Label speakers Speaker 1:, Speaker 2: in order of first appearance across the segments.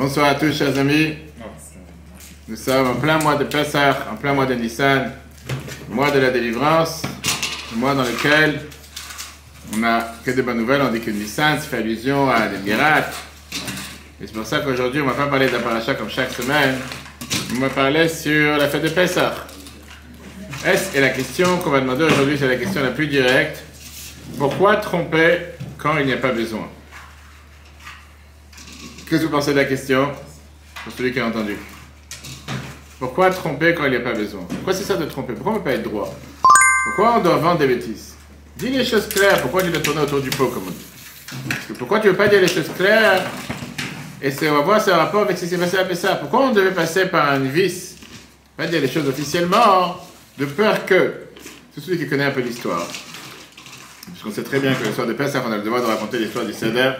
Speaker 1: Bonsoir à tous, chers amis. Nous sommes en plein mois de Pessah, en plein mois de Nissan, mois de la délivrance, mois dans lequel on n'a que de bonnes nouvelles. On dit que Nissan fait allusion à des miracles. Et c'est pour ça qu'aujourd'hui, on ne va pas parler de la paracha comme chaque semaine. On va parler sur la fête de Pessah. Et la question qu'on va demander aujourd'hui, c'est la question la plus directe. Pourquoi tromper quand il n'y a pas besoin? Qu'est-ce que vous pensez de la question? Pour celui qui a entendu. Pourquoi tromper quand il n'y a pas besoin? Pourquoi c'est ça de tromper? Pourquoi on ne peut pas être droit? Pourquoi on doit vendre des bêtises? Dis les choses claires. Pourquoi tu dois tourner autour du pot, comme on dit? Parce que pourquoi tu ne veux pas dire les choses claires? Et on va voir ce rapport avec ce qui s'est passé à Pessah. Pourquoi on devait passer par un vice? Pas dire les choses officiellement, de peur que, tout celui qui connaît un peu l'histoire, parce qu'on sait très bien que le soir de Pessah, on a le devoir de raconter l'histoire du Seder.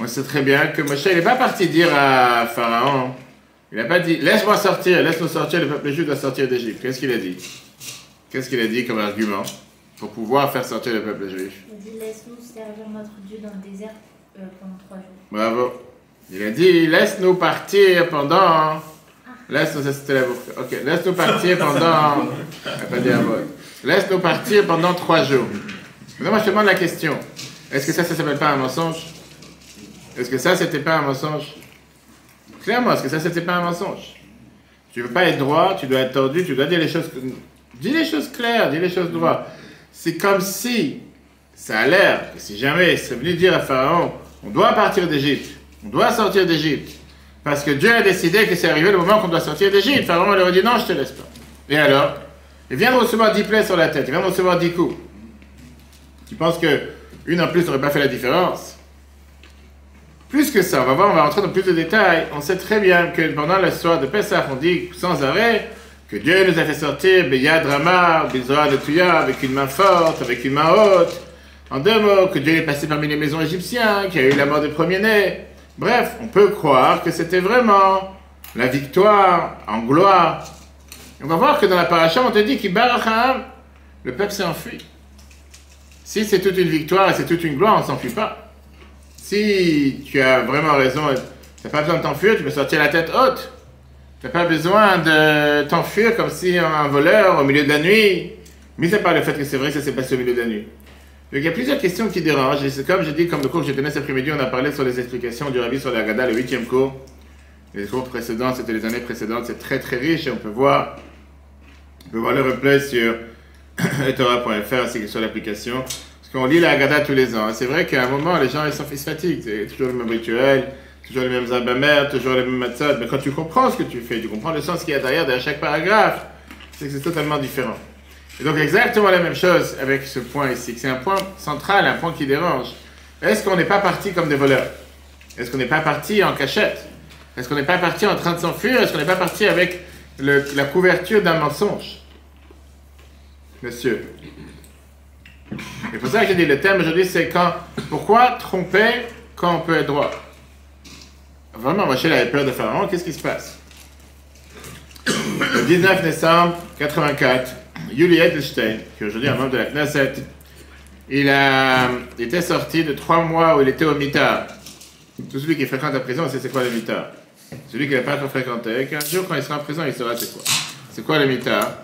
Speaker 1: On sait très bien que Moshe, il n'est pas parti dire à Pharaon, il n'a pas dit, laisse-moi sortir, laisse-nous sortir, le peuple juif doit sortir d'Égypte. Qu'est-ce qu'il a dit? Qu'est-ce qu'il a dit comme argument pour pouvoir faire sortir le peuple juif?
Speaker 2: Il a dit, laisse-nous servir notre Dieu dans le désert pendant 3 jours.
Speaker 1: Bravo. Il a dit, laisse-nous partir pendant... Laisse-nous, ça c'était la bouffe. Ok, laisse-nous partir pendant... pas dit un mot. Laisse-nous partir pendant 3 jours. Maintenant, moi, je te demande la question. Est-ce que ça s'appelle pas un mensonge? Est-ce que ça, c'était pas un mensonge? Clairement, est-ce que ça, c'était pas un mensonge? Tu veux pas être droit, tu dois être tordu, tu dois dire les choses... Dis les choses claires, dis les choses droites. C'est comme si, ça a l'air, que si jamais c'est venu dire à Pharaon, on doit partir d'Égypte, on doit sortir d'Égypte, parce que Dieu a décidé que c'est arrivé le moment qu'on doit sortir d'Égypte. Pharaon leur a dit non, je te laisse pas. Et alors? Il vient de recevoir 10 plaies sur la tête, il vient de recevoir 10 coups. Tu penses que une en plus n'aurait pas fait la différence? Plus que ça, on va voir, on va rentrer dans plus de détails. On sait très bien que pendant la soirée de Pessah, on dit sans arrêt que Dieu nous a fait sortir Beyad Rama, Bizora de Tuya, avec une main forte, avec une main haute. En 2 mots, que Dieu est passé parmi les maisons égyptiennes, qu'il y a eu la mort des premiers-nés. Bref, on peut croire que c'était vraiment la victoire en gloire. On va voir que dans la paracha, on te dit qu'Ibaracham, le peuple s'est enfui. Si c'est toute une victoire et c'est toute une gloire, on ne s'enfuit pas. Si tu as vraiment raison, tu n'as pas besoin de t'enfuir, tu peux sortir la tête haute. Tu n'as pas besoin de t'enfuir comme si un voleur au milieu de la nuit. Mis à part le fait que c'est vrai que ça s'est passé au milieu de la nuit. Donc il y a plusieurs questions qui dérangent. Et c'est comme je dis, comme le cours que j'ai donné cet après-midi, on a parlé sur les explications du Rabbi sur la Haggadah, le 8e cours. Les cours précédents, c'était les années précédentes, c'est très très riche et on peut voir le replay sur etora.fr ainsi que sur l'application. Parce qu'on lit la Haggadah tous les ans. Et c'est vrai qu'à un moment, les gens ils se fatiguent. C'est toujours le même rituel, toujours les mêmes abamers, toujours les mêmes matzot. Mais quand tu comprends ce que tu fais, tu comprends le sens qu'il y a derrière chaque paragraphe, c'est que c'est totalement différent. Et donc exactement la même chose avec ce point ici, que c'est un point central, un point qui dérange. Est-ce qu'on n'est pas parti comme des voleurs? Est-ce qu'on n'est pas parti en cachette? Est-ce qu'on n'est pas parti en train de s'enfuir? Est-ce qu'on n'est pas parti avec la couverture d'un mensonge? Monsieur. Et pour ça que j'ai dit, le thème aujourd'hui c'est pourquoi tromper quand on peut être droit? Vraiment, Moshe avait peur de Pharaon, qu'est-ce qui se passe? Le 19 décembre 84, Yuli Edelstein, qui est aujourd'hui un membre de la Knesset, il était sorti de 3 mois où il était au mitar. Tout celui qui fréquente la prison, c'est quoi le mitar? Celui qui n'a pas trop fréquenté, qu'un jour quand il sera en prison, il saura c'est quoi. C'est quoi le mitar?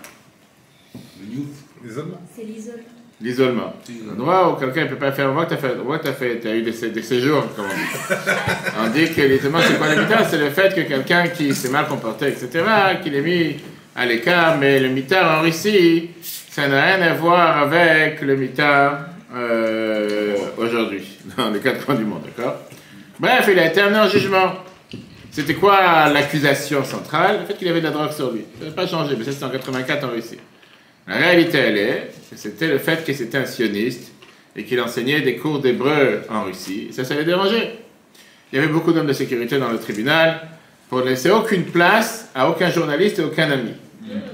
Speaker 3: L'isolement.
Speaker 2: C'est l'isolement.
Speaker 1: L'isolement. L'endroit où quelqu'un ne peut pas faire. On voit que tu as eu des séjours, comme on dit. On dit que l'isolement, c'est quoi le mitar? C'est le fait que quelqu'un qui s'est mal comporté, etc., qu'il est mis à l'écart, mais le mitar en Russie, ça n'a rien à voir avec le mitar aujourd'hui, dans les 4 coins du monde, d'accord? Bref, il a été amené en jugement. C'était quoi l'accusation centrale? Le fait qu'il avait de la drogue sur lui. Ça n'a pas changé, mais ça c'était en 84 en Russie. La réalité, elle est que c'était le fait que c'était un sioniste et qu'il enseignait des cours d'hébreu en Russie. Et ça l'a dérangé. Il y avait beaucoup d'hommes de sécurité dans le tribunal pour ne laisser aucune place à aucun journaliste et aucun ami.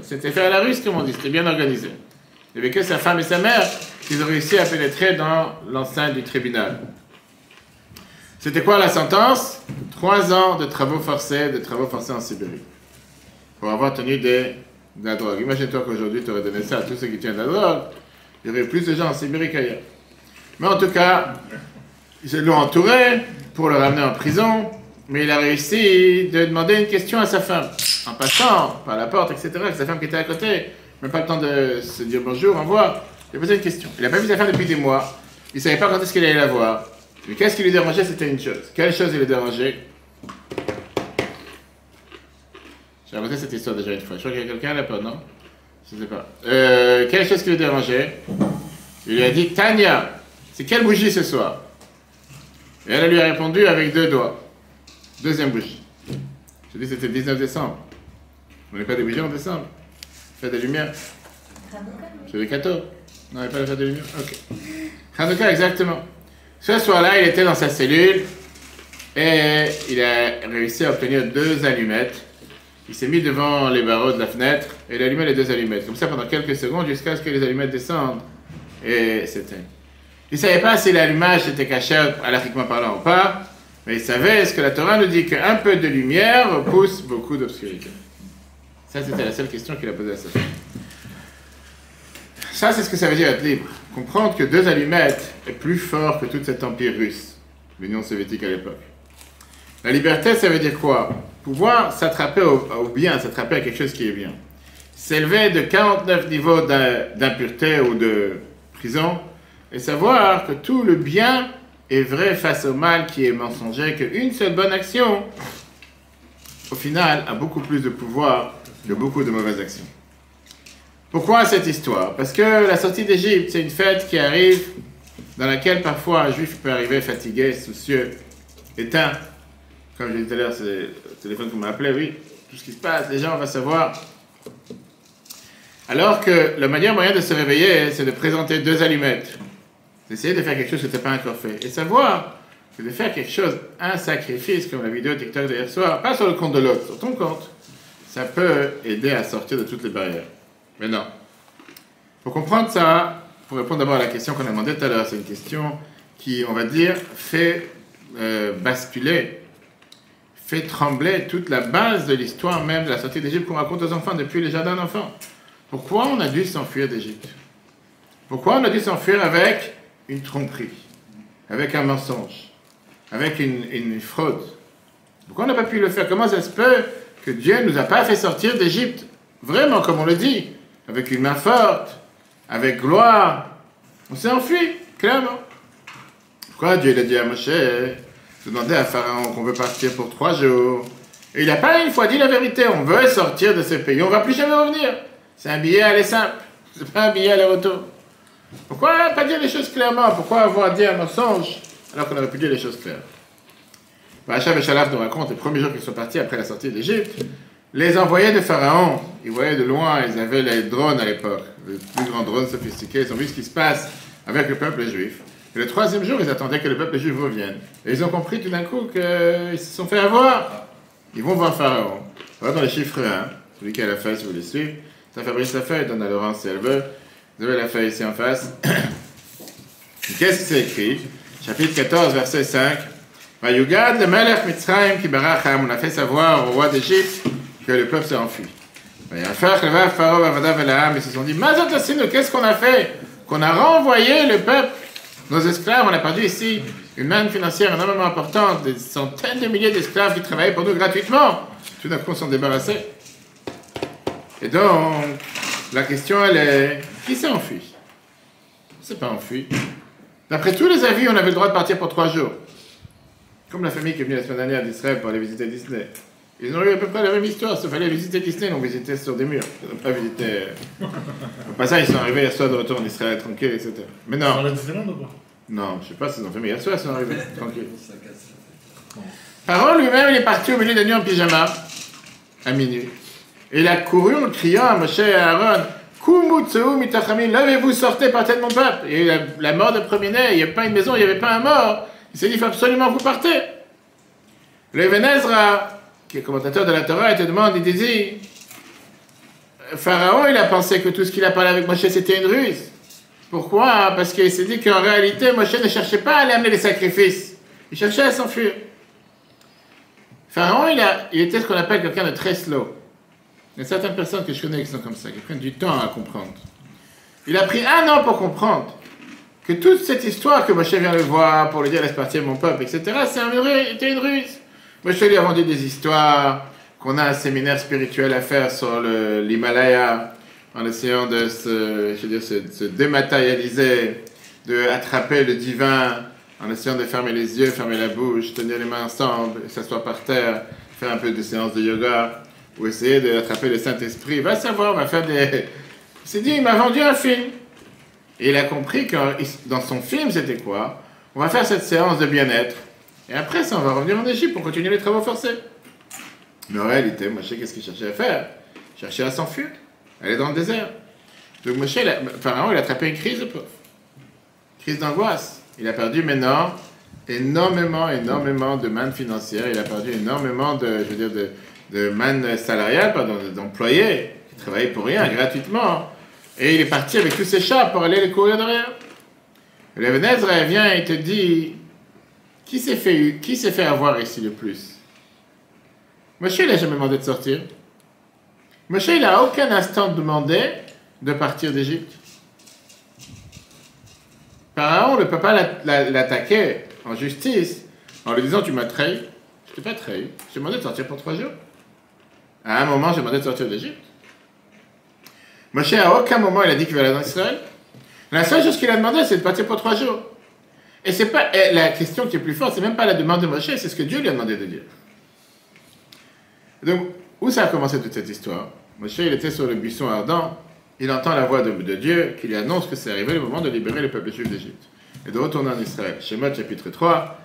Speaker 1: C'était fait à la russe, comme on dit, c'était bien organisé. Il n'y avait que sa femme et sa mère qui ont réussi à pénétrer dans l'enceinte du tribunal. C'était quoi la sentence? 3 ans de travaux forcés en Sibérie. Pour avoir tenu de la drogue. Imagine-toi qu'aujourd'hui, tu aurais donné ça à tous ceux qui tiennent de la drogue. Il y aurait plus de gens en Sibérie qu'ailleurs. Mais en tout cas, ils l'ont entouré pour le ramener en prison. mais il a réussi de demander une question à sa femme, en passant par la porte, etc., avec sa femme qui était à côté, même pas le temps de se dire bonjour, au revoir, il a posé une question. Il n'a pas vu sa femme depuis des mois, il ne savait pas quand est-ce qu'il allait la voir, mais qu'est-ce qui lui dérangeait, c'était une chose. Quelle chose il lui dérangeait? J'ai raconté cette histoire déjà une fois, je crois qu'il y a quelqu'un là-bas, non? Je ne sais pas. Quelle chose qui lui dérangeait? Il lui a dit, Tania, c'est quelle bougie ce soir? Et elle lui a répondu avec 2 doigts. Deuxième bougie. Je dis c'était le 19 décembre. On n'est pas des bougies en décembre. Fête des lumières. C'est le 14. Non, il n'y a pas la fête des lumières. Ok. Hanouka, exactement. Ce soir-là, il était dans sa cellule et il a réussi à obtenir 2 allumettes. Il s'est mis devant les barreaux de la fenêtre et il a allumé les 2 allumettes. Comme ça pendant quelques secondes jusqu'à ce que les allumettes descendent et s'éteignent. Il ne savait pas si l'allumage était caché halakhiquement parlant ou pas, mais il savait ce que la Torah nous dit qu'un peu de lumière repousse beaucoup d'obscurité. Ça, c'était la seule question qu'il a posée à sa femme. Ça, c'est ce que ça veut dire être libre. Comprendre que 2 allumettes est plus fort que tout cet empire russe, l'Union soviétique à l'époque. La liberté, ça veut dire quoi? Pouvoir s'attraper au bien, s'attraper à quelque chose qui est bien. S'élever de 49 niveaux d'impureté ou de prison, et savoir que tout le bien est vrai face au mal qui est mensonger, qu'une seule bonne action, au final, a beaucoup plus de pouvoir que beaucoup de mauvaises actions. Pourquoi cette histoire? Parce que la sortie d'Égypte, c'est une fête qui arrive, dans laquelle parfois un juif peut arriver fatigué, soucieux, éteint. Comme je disais tout à l'heure, c'est le téléphone qu'on m'a appelé, oui, tout ce qui se passe, les gens vont savoir. Alors que le meilleur moyen de se réveiller, c'est de présenter 2 allumettes. D'essayer de faire quelque chose que tu n'as pas encore fait. Et savoir que de faire quelque chose, un sacrifice, comme la vidéo TikTok d'hier soir, pas sur le compte de l'autre, sur ton compte, ça peut aider à sortir de toutes les barrières. Mais non. Pour comprendre ça, pour répondre d'abord à la question qu'on a demandée tout à l'heure, c'est une question qui, on va dire, fait basculer, fait trembler toute la base de l'histoire même de la sortie d'Égypte qu'on raconte aux enfants depuis les jardins d'enfants. Pourquoi on a dû s'enfuir d'Égypte? Pourquoi on a dû s'enfuir avec une tromperie, avec un mensonge, avec une fraude? Pourquoi on n'a pas pu le faire? Comment ça se peut que Dieu ne nous a pas fait sortir d'Égypte, vraiment comme on le dit, avec une main forte, avec gloire? On s'est enfui, clairement. Pourquoi Dieu a dit à Moshe de demander à Pharaon qu'on veut partir pour 3 jours? Et il n'a pas une fois dit la vérité, on veut sortir de ce pays, on ne va plus jamais revenir. C'est un billet aller simple, c'est pas un billet aller-retour. Pourquoi pas dire les choses clairement? Pourquoi avoir dit un mensonge alors qu'on aurait pu dire les choses claires? Rachab et Shalaf nous racontent les premiers jours qu'ils sont partis après la sortie d'Égypte. Les envoyés de Pharaon, ils voyaient de loin, ils avaient les drones à l'époque, les plus grands drones sophistiqués, ils ont vu ce qui se passe avec le peuple juif. Et le 3e jour, ils attendaient que le peuple juif revienne. Et ils ont compris tout d'un coup qu'ils se sont fait avoir. Ils vont voir Pharaon. On va dans les chiffres 1, celui qui a la feuille si vous voulez suivre. Ça Fabrice la feuille, donne à Laurence si elle veut. Vous avez la feuille ici en face. Qu'est-ce que c'est écrit? Chapitre 14, verset 5. Vayugad le melech Mitzrayim ki baracham. On a fait savoir au roi d'Égypte que le peuple s'est enfui. Ils se sont dit, qu'est-ce qu'on a fait? Qu'on a renvoyé le peuple, nos esclaves. On a perdu ici une manne financière énormément importante, des centaines de milliers d'esclaves qui travaillaient pour nous gratuitement. Tout d'un coup, on s'en débarrassait. Et donc, la question, elle est, qui s'est enfui? On ne s'est pas enfui. D'après tous les avis, on avait le droit de partir pour 3 jours. Comme la famille qui est venue la semaine dernière d'Israël pour aller visiter Disney. Ils ont eu à peu près la même histoire, sauf aller visiter Disney, ils l'ont visité sur des murs. Ils n'ont pas visité... Au passage, ils sont arrivés hier soir de retour en Israël, tranquille, etc. Mais non.
Speaker 3: Dans la Disneyland ou pas?
Speaker 1: Non, je ne sais pas s'ils ont fait, mais hier soir, ils sont arrivés, tranquille. Pharaon lui-même, il est parti au milieu de la nuit en pyjama, à minuit. Et il a couru en criant à Moshe et à Aaron, Kumutsu mitachamim, levez-vous, sortez, partez de mon peuple. Et la mort de premier-né, il n'y avait pas une maison, il n'y avait pas un mort. Il s'est dit, il faut absolument que vous partez. Le Ibn Ezra, qui est commentateur de la Torah, il te demande, il te dit, Pharaon, il a pensé que tout ce qu'il a parlé avec Moshe, c'était une ruse. Pourquoi? Parce qu'il s'est dit qu'en réalité, Moshe ne cherchait pas à aller amener les sacrifices. Il cherchait à s'enfuir. Pharaon, il était ce qu'on appelle quelqu'un de très slow. Il y a certaines personnes que je connais qui sont comme ça, qui prennent du temps à comprendre. Il a pris 1 an pour comprendre que toute cette histoire que Moshe vient le voir pour lui dire laisse partir mon peuple, etc., c'était une ruse. Moshe lui a vendu des histoires, qu'on a un séminaire spirituel à faire sur l'Himalaya, en essayant de se dématérialiser, d'attraper le divin, en essayant de fermer les yeux, fermer la bouche, tenir les mains ensemble, s'asseoir par terre, faire un peu de séances de yoga, ou essayer d'attraper le Saint-Esprit. Va savoir, on va faire des... Il s'est dit, il m'a vendu un film. Et il a compris que dans son film, c'était quoi? On va faire cette séance de bien-être. Et après ça, on va revenir en Égypte pour continuer les travaux forcés. Mais en réalité, Moshe, qu'est-ce qu'il cherchait à faire? Il cherchait à s'enfuir, aller dans le désert. Donc Moshe, Pharaon, il a attrapé une crise, le pauvre. Crise d'angoisse. Il a perdu maintenant énormément de manne financière. Il a perdu énormément de manne salariale, pardon, d'employés qui travaillaient pour rien, gratuitement. Et il est parti avec tous ses chats pour aller les courir derrière. Le Ebenezer vient et te dit, qui s'est fait avoir ici le plus? Moshe, il n'a jamais demandé de sortir. Moshe, il n'a aucun instant demandé de partir d'Égypte. Pharaon ne peut pas l'attaquer en justice en lui disant, tu m'as trahi. Je t'ai pas trahi. J'ai demandé de sortir pour 3 jours. À un moment, j'ai demandé de sortir d'Égypte. Moshe, à aucun moment, il a dit qu'il va aller en Israël. La seule chose qu'il a demandé, c'est de partir pour 3 jours. Et c'est pas la question qui est plus forte, c'est même pas la demande de Moshe, c'est ce que Dieu lui a demandé de dire. Donc, où ça a commencé toute cette histoire? Moshe, il était sur le buisson ardent, il entend la voix de Dieu qui lui annonce que c'est arrivé le moment de libérer le peuple juif d'Égypte et de retourner en Israël. Shemot chapitre 3,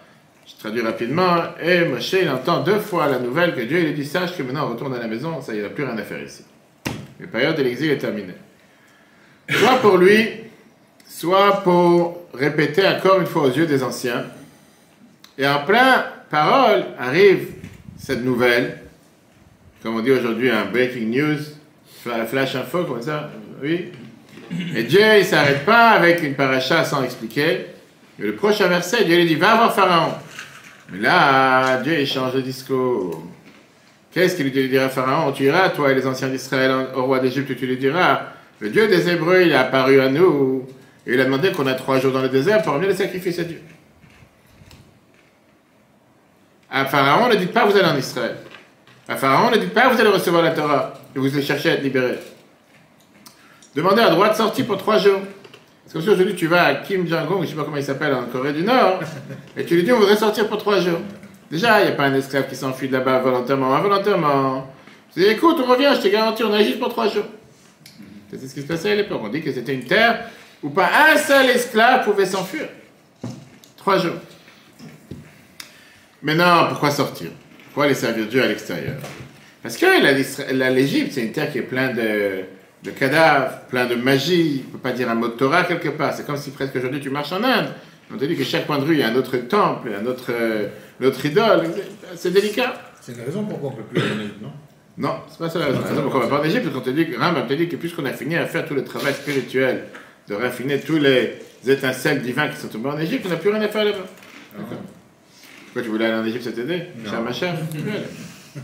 Speaker 1: je traduis rapidement, et Moshe, il entend 2 fois la nouvelle que Dieu lui dit, sache que maintenant on retourne à la maison, ça, il n'y a plus rien à faire ici. La période de l'exil est terminée. Soit pour lui, soit pour répéter encore une fois aux yeux des anciens. Et en plein parole arrive cette nouvelle, comme on dit aujourd'hui, un breaking news, flash info, comme ça, oui. Et Dieu, il ne s'arrête pas avec une paracha sans expliquer. Et le prochain verset, Dieu lui dit, va voir Pharaon. Mais là, Dieu, il change de discours. Qu'est-ce qu'il lui dira à Pharaon? Tu iras, toi et les anciens d'Israël, au roi d'Égypte, tu lui diras, le Dieu des Hébreux, il est apparu à nous, et il a demandé qu'on a 3 jours dans le désert pour amener les sacrifices à Dieu. À Pharaon, ne dites pas, vous allez en Israël. À Pharaon, ne dites pas, vous allez recevoir la Torah, et vous allez chercher à être libéré. Demandez un droit de sortie pour 3 jours. C'est comme si aujourd'hui tu vas à Kim Jong-un, je ne sais pas comment il s'appelle, en Corée du Nord, et tu lui dis, on voudrait sortir pour 3 jours. Déjà, il n'y a pas un esclave qui s'enfuit de là-bas volontairement, involontairement. Tu dis, écoute, on revient, je te garantis, on agit pour 3 jours. C'est ce qui se passait à l'époque. On dit que c'était une terre où pas un seul esclave pouvait s'enfuir. 3 jours. Maintenant, pourquoi sortir? Pourquoi aller servir Dieu à l'extérieur? Parce que l'Égypte, c'est une terre qui est pleine de cadavres, plein de magie. On ne peut pas dire un mot de Torah quelque part. C'est comme si presque aujourd'hui tu marches en Inde. On te dit que chaque coin de rue, il y a un autre temple, un autre idole. C'est délicat.
Speaker 3: C'est une raison pourquoi on ne peut plus aller en Égypte, non?
Speaker 1: Non, c'est pas ça la raison. La raison pourquoi on va pas en Égypte, parce qu'on te dit que puisqu'on a fini à faire tout le travail spirituel, de raffiner tous les étincelles divines qui sont tombées en Égypte, on n'a plus rien à faire là-bas. D'accord. Pourquoi tu voulais aller en Égypte cet été? Cher ma chère.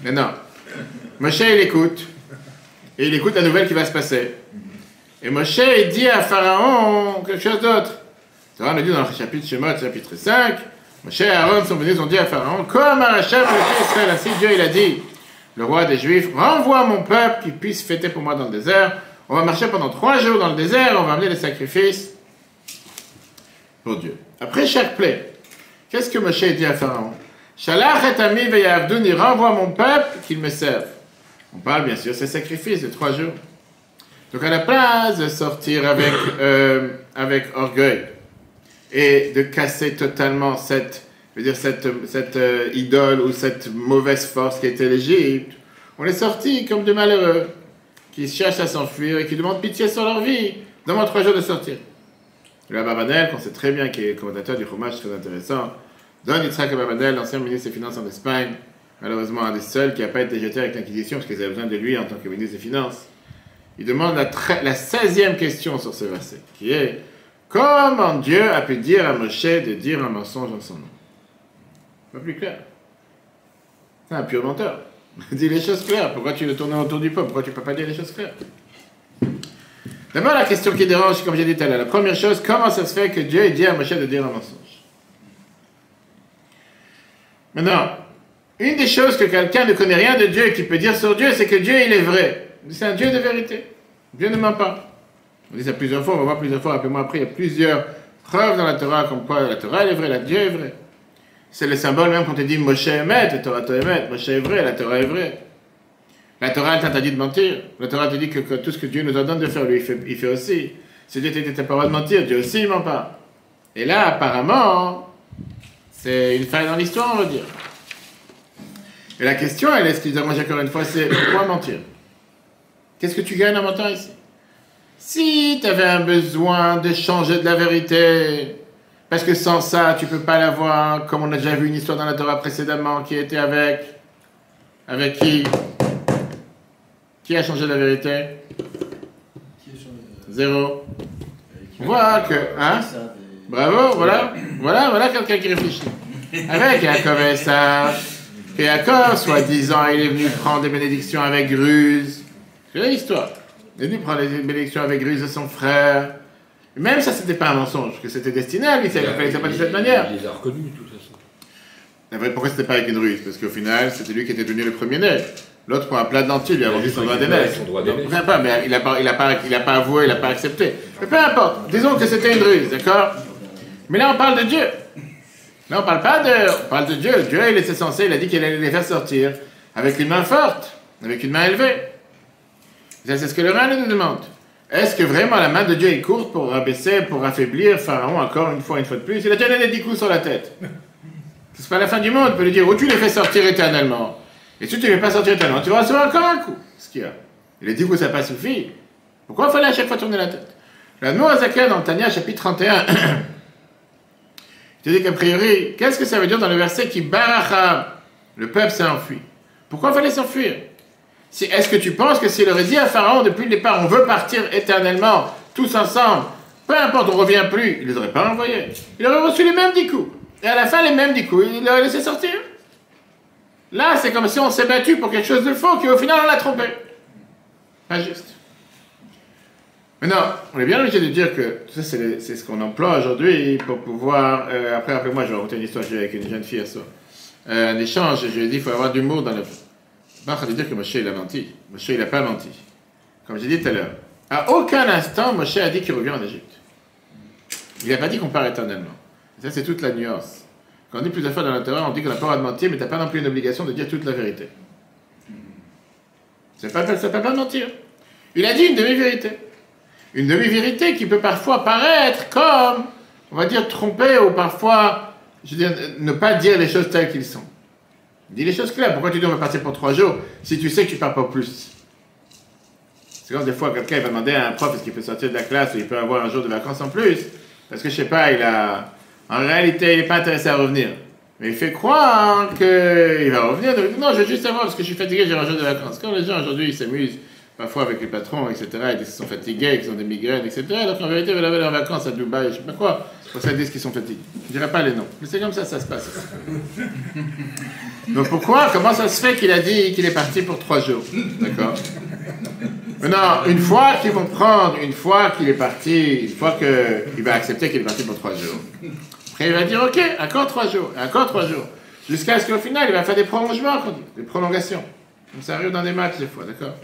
Speaker 1: Mais non. Moshe, il écoute. Et il écoute la nouvelle qui va se passer. Et Moshe, il dit à Pharaon quelque chose d'autre. Ça va, on dit dans le chapitre Shemot, chapitre 5, Moshe et Aaron sont venus, ils ont dit à Pharaon, comme à Hachem, Israël, ainsi Dieu, il a dit, le roi des Juifs, renvoie mon peuple qui puisse fêter pour moi dans le désert. On va marcher pendant 3 jours dans le désert, on va amener les sacrifices pour Dieu. Après chaque plaie, qu'est-ce que Moshe dit à Pharaon? Shalach et ami veyavdouni, renvoie mon peuple qu'il me serve. On parle bien sûr de ces sacrifices de 3 jours. Donc à la place de sortir avec orgueil et de casser totalement cette idole ou cette mauvaise force qui était l'Égypte, on est sorti comme de malheureux qui cherchent à s'enfuir et qui demandent pitié sur leur vie. Demande 3 jours de sortir. Le Abarbanel, qu'on sait très bien, qui est commentateur du Chumash, très intéressant, Don Yitzhak Abarbanel, l'ancien ministre des Finances en Espagne, malheureusement un des seuls qui n'a pas été jeté avec l'Inquisition parce qu'ils avaient besoin de lui en tant que ministre des Finances. Il demande la 16e question sur ce verset, qui est comment Dieu a pu dire à Moshe de dire un mensonge en son nom? Pas plus clair. C'est un pur menteur. Dis les choses claires. Pourquoi tu le tournes autour du peuple? Pourquoi tu ne peux pas dire les choses claires? D'abord, la question qui dérange, comme j'ai dit tout à l'heure, la première chose, comment ça se fait que Dieu dit à Moshe de dire un mensonge? Maintenant, Une des choses que quelqu'un ne connaît rien de Dieu et qui peut dire sur Dieu, c'est que Dieu, il est vrai. C'est un Dieu de vérité. Dieu ne ment pas. On dit ça plusieurs fois, on va voir plusieurs fois. Rappelez-moi après, il y a plusieurs preuves dans la Torah comme quoi la Torah, elle est vraie, la Dieu est vrai. C'est le symbole même quand on te dit Moshe Emet, la Torah Emet, Moshe est vrai, la Torah est vraie. La Torah, elle t'interdit de mentir. La Torah te dit que tout ce que Dieu nous ordonne de faire, lui, il fait aussi. Si Dieu t'a dit t'as pas le droit de mentir, Dieu aussi, il ment pas. Et là, apparemment, c'est une faille dans l'histoire, on va dire. Et la question, elle est, excusez-moi encore une fois, c'est pourquoi mentir? Qu'est-ce que tu gagnes en mentant ici? Si tu avais un besoin de changer de la vérité, parce que sans ça, tu peux pas l'avoir, comme on a déjà vu une histoire dans la Torah précédemment, qui était avec qui? Qui a changé la vérité? Zéro. On voit que, hein? Bravo, voilà quelqu'un qui réfléchit. Avec Yaakov et Esav. Et Yaakov, soi-disant, il est venu prendre des bénédictions avec ruse. C'est l'histoire. Il est venu prendre des bénédictions avec ruse de son frère. Et même ça, c'était pas un mensonge, que c'était destiné à lui, ça fallait pas de cette manière.
Speaker 3: Il les a reconnus, de toute façon.
Speaker 1: Pourquoi c'était pas avec une ruse? Parce qu'au final, c'était lui qui était devenu le premier-né. L'autre, pour un plat de lentilles, lui a vendu son droit d'aînesse. Mais il a pas avoué, il a pas accepté. Mais peu importe. Disons que c'était une ruse, d'accord? Mais là, on parle de Dieu. Là, on parle de Dieu. Dieu, il était censé, il a dit qu'il allait les faire sortir avec une main forte, avec une main élevée. Ça, c'est ce que le Rhin nous demande. Est-ce que vraiment la main de Dieu est courte pour rabaisser, pour affaiblir Pharaon encore une fois de plus? Il a déjà donné 10 coups sur la tête. C'est pas la fin du monde, on peut lui dire, ou tu les fais sortir éternellement. Et si tu ne les fais pas sortir éternellement, tu vas recevoir encore un coup. Ce qu'il y a. Il a dit que ça n'a pas suffi. Pourquoi il fallait à chaque fois tourner la tête? La Noazaka dans le Tanya, chapitre 31, il te dit qu'a priori, qu'est-ce que ça veut dire dans le verset qui baracha, le peuple s'est enfui? Pourquoi il fallait s'enfuir? Est-ce que tu penses que s'il aurait dit à Pharaon depuis le départ, on veut partir éternellement, tous ensemble, peu importe, on ne revient plus, il ne les aurait pas envoyés. Il aurait reçu les mêmes 10 coups. Et à la fin, les mêmes 10 coups, il l'aurait laissé sortir. Là, c'est comme si on s'est battu pour quelque chose de faux, qu'au final, on l'a trompé. Pas juste. Maintenant, on est bien obligé de dire que ça, c'est ce qu'on emploie aujourd'hui pour pouvoir... après, rappelez-moi, je vais raconter une histoire avec une jeune fille à ça. Un échange, je lui ai dit, il faut avoir d'humour dans la vie. Pas de dire que Moshe, il a menti. Moshe, il n'a pas menti. Comme j'ai dit tout à l'heure. À aucun instant, Moshe a dit qu'il revient en Égypte. Il n'a pas dit qu'on part éternellement. Ça, c'est toute la nuance. Quand on dit plusieurs fois dans la Torah, on dit qu'on n'a pas le droit de mentir, mais tu n'as pas non plus une obligation de dire toute la vérité. Ça ne peut pas mentir. Il a dit une demi-vérité. Une demi-vérité qui peut parfois paraître comme, on va dire, tromper ou parfois, je veux dire, ne pas dire les choses telles qu'elles sont. Dis les choses claires. Pourquoi tu dis on va partir pour 3 jours si tu sais que tu ne pars pas plus? C'est comme des fois quelqu'un va demander à un prof est-ce qu'il peut sortir de la classe ou il peut avoir un jour de vacances en plus. Parce que je sais pas, en réalité, il n'est pas intéressé à revenir. Mais il fait croire qu'il va revenir. Donc, non, je veux juste savoir parce que je suis fatigué, j'ai un jour de vacances. Quand les gens aujourd'hui ils s'amusent parfois avec les patrons, etc., ils disent qu'ils sont fatigués, qu'ils ont des migraines, etc., alors qu'en vérité, ils veulent aller en vacances à Dubaï, je sais pas quoi. Pour ça, ils disent qu'ils sont fatigués. Je ne dirai pas les noms. Mais c'est comme ça se passe. Donc comment ça se fait qu'il a dit qu'il est parti pour 3 jours? D'accord? Maintenant, une fois qu'ils vont prendre, une fois qu'il est parti, une fois qu'il va accepter qu'il est parti pour 3 jours, après il va dire, ok, encore 3 jours, encore 3 jours. Jusqu'à ce qu'au final, il va faire des prolongements, des prolongations. Comme ça arrive dans des matchs des fois, d'accord?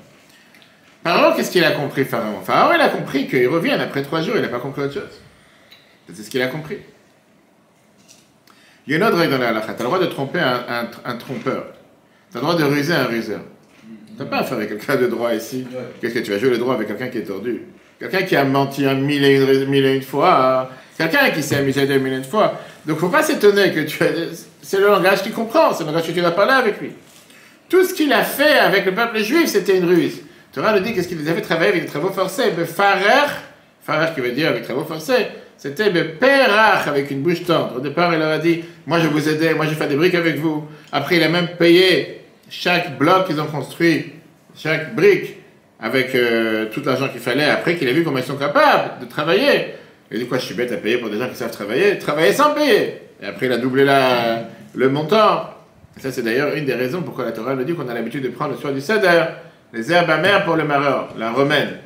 Speaker 1: Pharaon, qu'est-ce qu'il a compris, Pharaon? Pharaon, il a compris qu'il revienne après 3 jours, il n'a pas compris autre chose. C'est ce qu'il a compris. Il y a une autre règle dans la halakha. Tu as le droit de tromper un trompeur. Tu as le droit de ruser un ruseur. Tu n'as pas affaire avec quelqu'un de droit ici. Qu'est-ce que tu vas jouer le droit avec quelqu'un qui est tordu? Quelqu'un qui a menti 1001 fois. Quelqu'un qui s'est amusé 2001 fois. Donc il ne faut pas s'étonner que c'est le langage qu'il comprend. C'est le langage que tu vas parler avec lui. Tout ce qu'il a fait avec le peuple juif, c'était une ruse. Torah nous dit qu'est-ce qu'il les avait travaillé avec des travaux forcés. Farer qui veut dire avec travaux forcés. C'était Perach avec une bouche tendre. Au départ, il leur a dit, moi je vous aidais, moi je fais des briques avec vous. Après, il a même payé chaque bloc qu'ils ont construit, chaque brique, avec tout l'argent qu'il fallait. Après qu'il a vu comment ils sont capables de travailler. Il a dit, quoi, je suis bête à payer pour des gens qui savent travailler sans payer. Et après, il a doublé le montant. Et ça, c'est d'ailleurs une des raisons pourquoi la Torah nous dit qu'on a l'habitude de prendre le soin du seder, les herbes amères pour le maror, la romaine.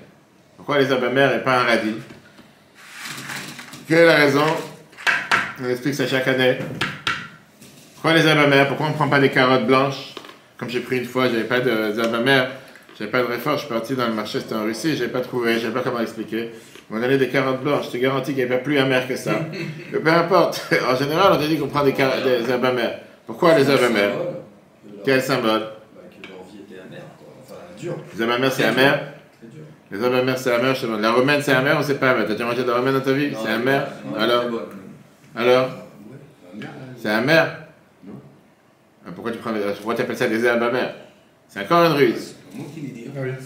Speaker 1: Pourquoi les herbes amères et pas un radis? Quelle est la raison? On explique ça chaque année. quoi les herbes amères? Pourquoi on ne prend pas des carottes blanches? Comme j'ai pris une fois, j'avais pas d'herbes amères, j'avais pas de réfort, je suis parti dans le marché, c'était en Russie, j'avais pas trouvé, je savais pas comment expliquer. On donnait des carottes blanches, je te garantis qu'il n'y avait pas plus amer que ça. Mais peu importe, en général, on te dit qu'on prend des herbes amères. Pourquoi les herbes amères? Quel symbole?
Speaker 4: Que leur vie était amère, quoi. Enfin, dure.
Speaker 1: Les herbes amères, c'est amer?
Speaker 4: Très dur.
Speaker 1: Les herbes amères, c'est amer, je te demande. La romaine, c'est amer ou c'est pas amer? T'as déjà mangé de la romaine dans ta vie? C'est amer? Alors? Alors? C'est amer? Non. Pourquoi tu appelles ça des herbes amères? C'est encore une ruse.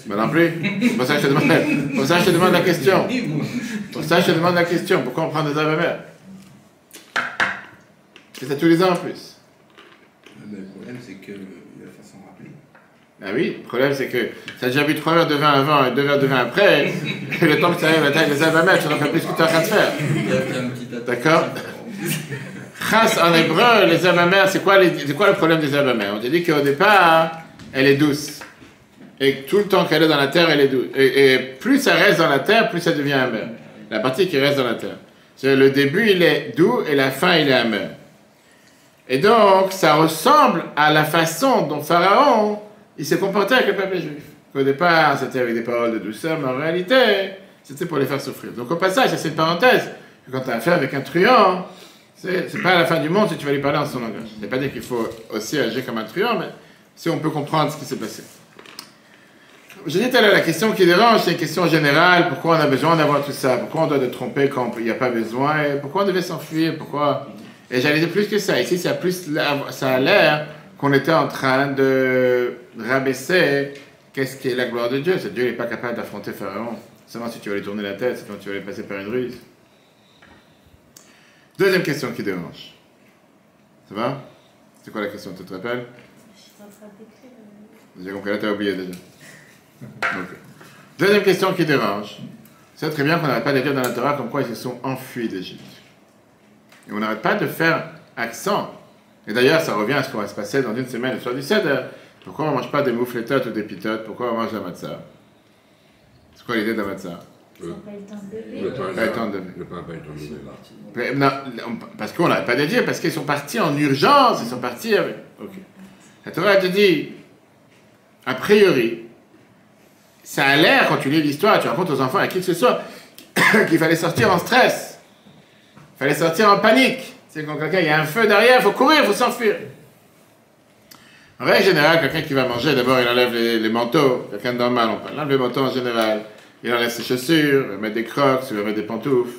Speaker 1: Moi non plus. C'est pour ça que je te demande la question. Pour ça, je te demande la question. Pourquoi on prend des herbes amères? C'est ça tous les ans en plus.
Speaker 3: Le problème, c'est que il va faire s'en rappeler.
Speaker 1: Ah oui, le problème c'est que tu as déjà bu 3 verres de vin avant et 2 verres de vin après, et le temps que tu arrives à tailler les herbes amères, tu n'en fais plus ce que tu es en train de faire. D'accord? Chas en hébreu, les herbes amères, c'est quoi le problème des herbes amères? On te dit qu'au départ, elle est douce. Et tout le temps qu'elle est dans la terre, elle est douce. Et plus ça reste dans la terre, plus ça devient amer. La partie qui reste dans la terre. C'est le début, il est doux, et la fin, il est amer. Et donc, ça ressemble à la façon dont Pharaon, il s'est comporté avec le peuple juif. Au départ, c'était avec des paroles de douceur, mais en réalité, c'était pour les faire souffrir. Donc au passage, c'est une parenthèse, que quand tu as affaire avec un truand, c'est pas à la fin du monde si tu vas lui parler en son langage. Ça ne veut pas dire qu'il faut aussi agir comme un truand, mais si on peut comprendre ce qui s'est passé. J'ai dit tout à l'heure, la question qui dérange, c'est une question générale. Pourquoi on a besoin d'avoir tout ça? Pourquoi on doit se tromper quand il n'y a pas besoin? Et pourquoi on devait s'enfuir? Pourquoi? Et j'allais dire plus que ça. Ici, ça a l'air qu'on était en train de rabaisser qu'est-ce qui est la gloire de Dieu. C'est Dieu n'est pas capable d'affronter Pharaon. Seulement si tu vas lui tourner la tête, sinon tu vas lui passer par une ruse. Deuxième question qui dérange. Ça va? C'est quoi la question? Tu te rappelles?
Speaker 2: Je suis en train d'écrire.
Speaker 1: J'ai compris, là tu as oublié déjà. Okay. Deuxième question qui dérange. C'est très bien qu'on n'arrête pas de dire dans la Torah comme quoi ils se sont enfuis d'Égypte. Et on n'arrête pas de faire accent. Et d'ailleurs, ça revient à ce qu'on va se passer dans une semaine, le soir du Seder. Pourquoi on ne mange pas des moufletotes ou des pitotes? Pourquoi on mange la matzah? C'est quoi l'idée de la matzah?
Speaker 2: Ça n'a pas eu le temps de lever.
Speaker 5: Le pain
Speaker 1: Pas le temps de lever.
Speaker 5: Le pain n'a pas eu le temps de lever.
Speaker 1: Mais non, parce qu'on n'arrête pas de dire, parce qu'ils sont partis en urgence, ils sont partis avec... Ok. La Torah te dit, a priori, ça a l'air, quand tu lis l'histoire, tu racontes aux enfants, à qui que ce soit, qu'il fallait sortir en stress. Il fallait sortir en panique. C'est quand quelqu'un, il y a un feu derrière, il faut courir, il faut s'enfuir. En règle générale, quelqu'un qui va manger, d'abord, il enlève les manteaux. Quelqu'un de normal, on enlève les manteaux en général. Il enlève ses chaussures, il va mettre des crocs, il va mettre des pantoufles.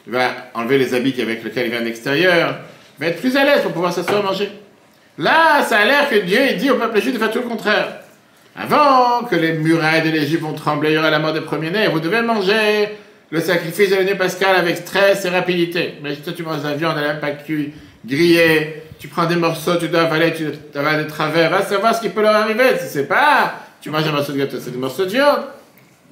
Speaker 1: Il va enlever les habits avec lesquels il vient de l'extérieur. Il va être plus à l'aise pour pouvoir s'asseoir manger. Là, ça a l'air que Dieu il dit au peuple juif de faire tout le contraire. Avant que les murailles de l'Égypte vont trembler, il y aura la mort des premiers-nés, vous devez manger le sacrifice de l'année pascale avec stress et rapidité. Mais toi, tu manges de la viande, elle n'est pas cuite, grillée, tu prends des morceaux, tu dois avaler, tu avales des travers, va savoir ce qui peut leur arriver. Si c'est pas, tu manges un morceau de gâteau, c'est des morceaux de viande,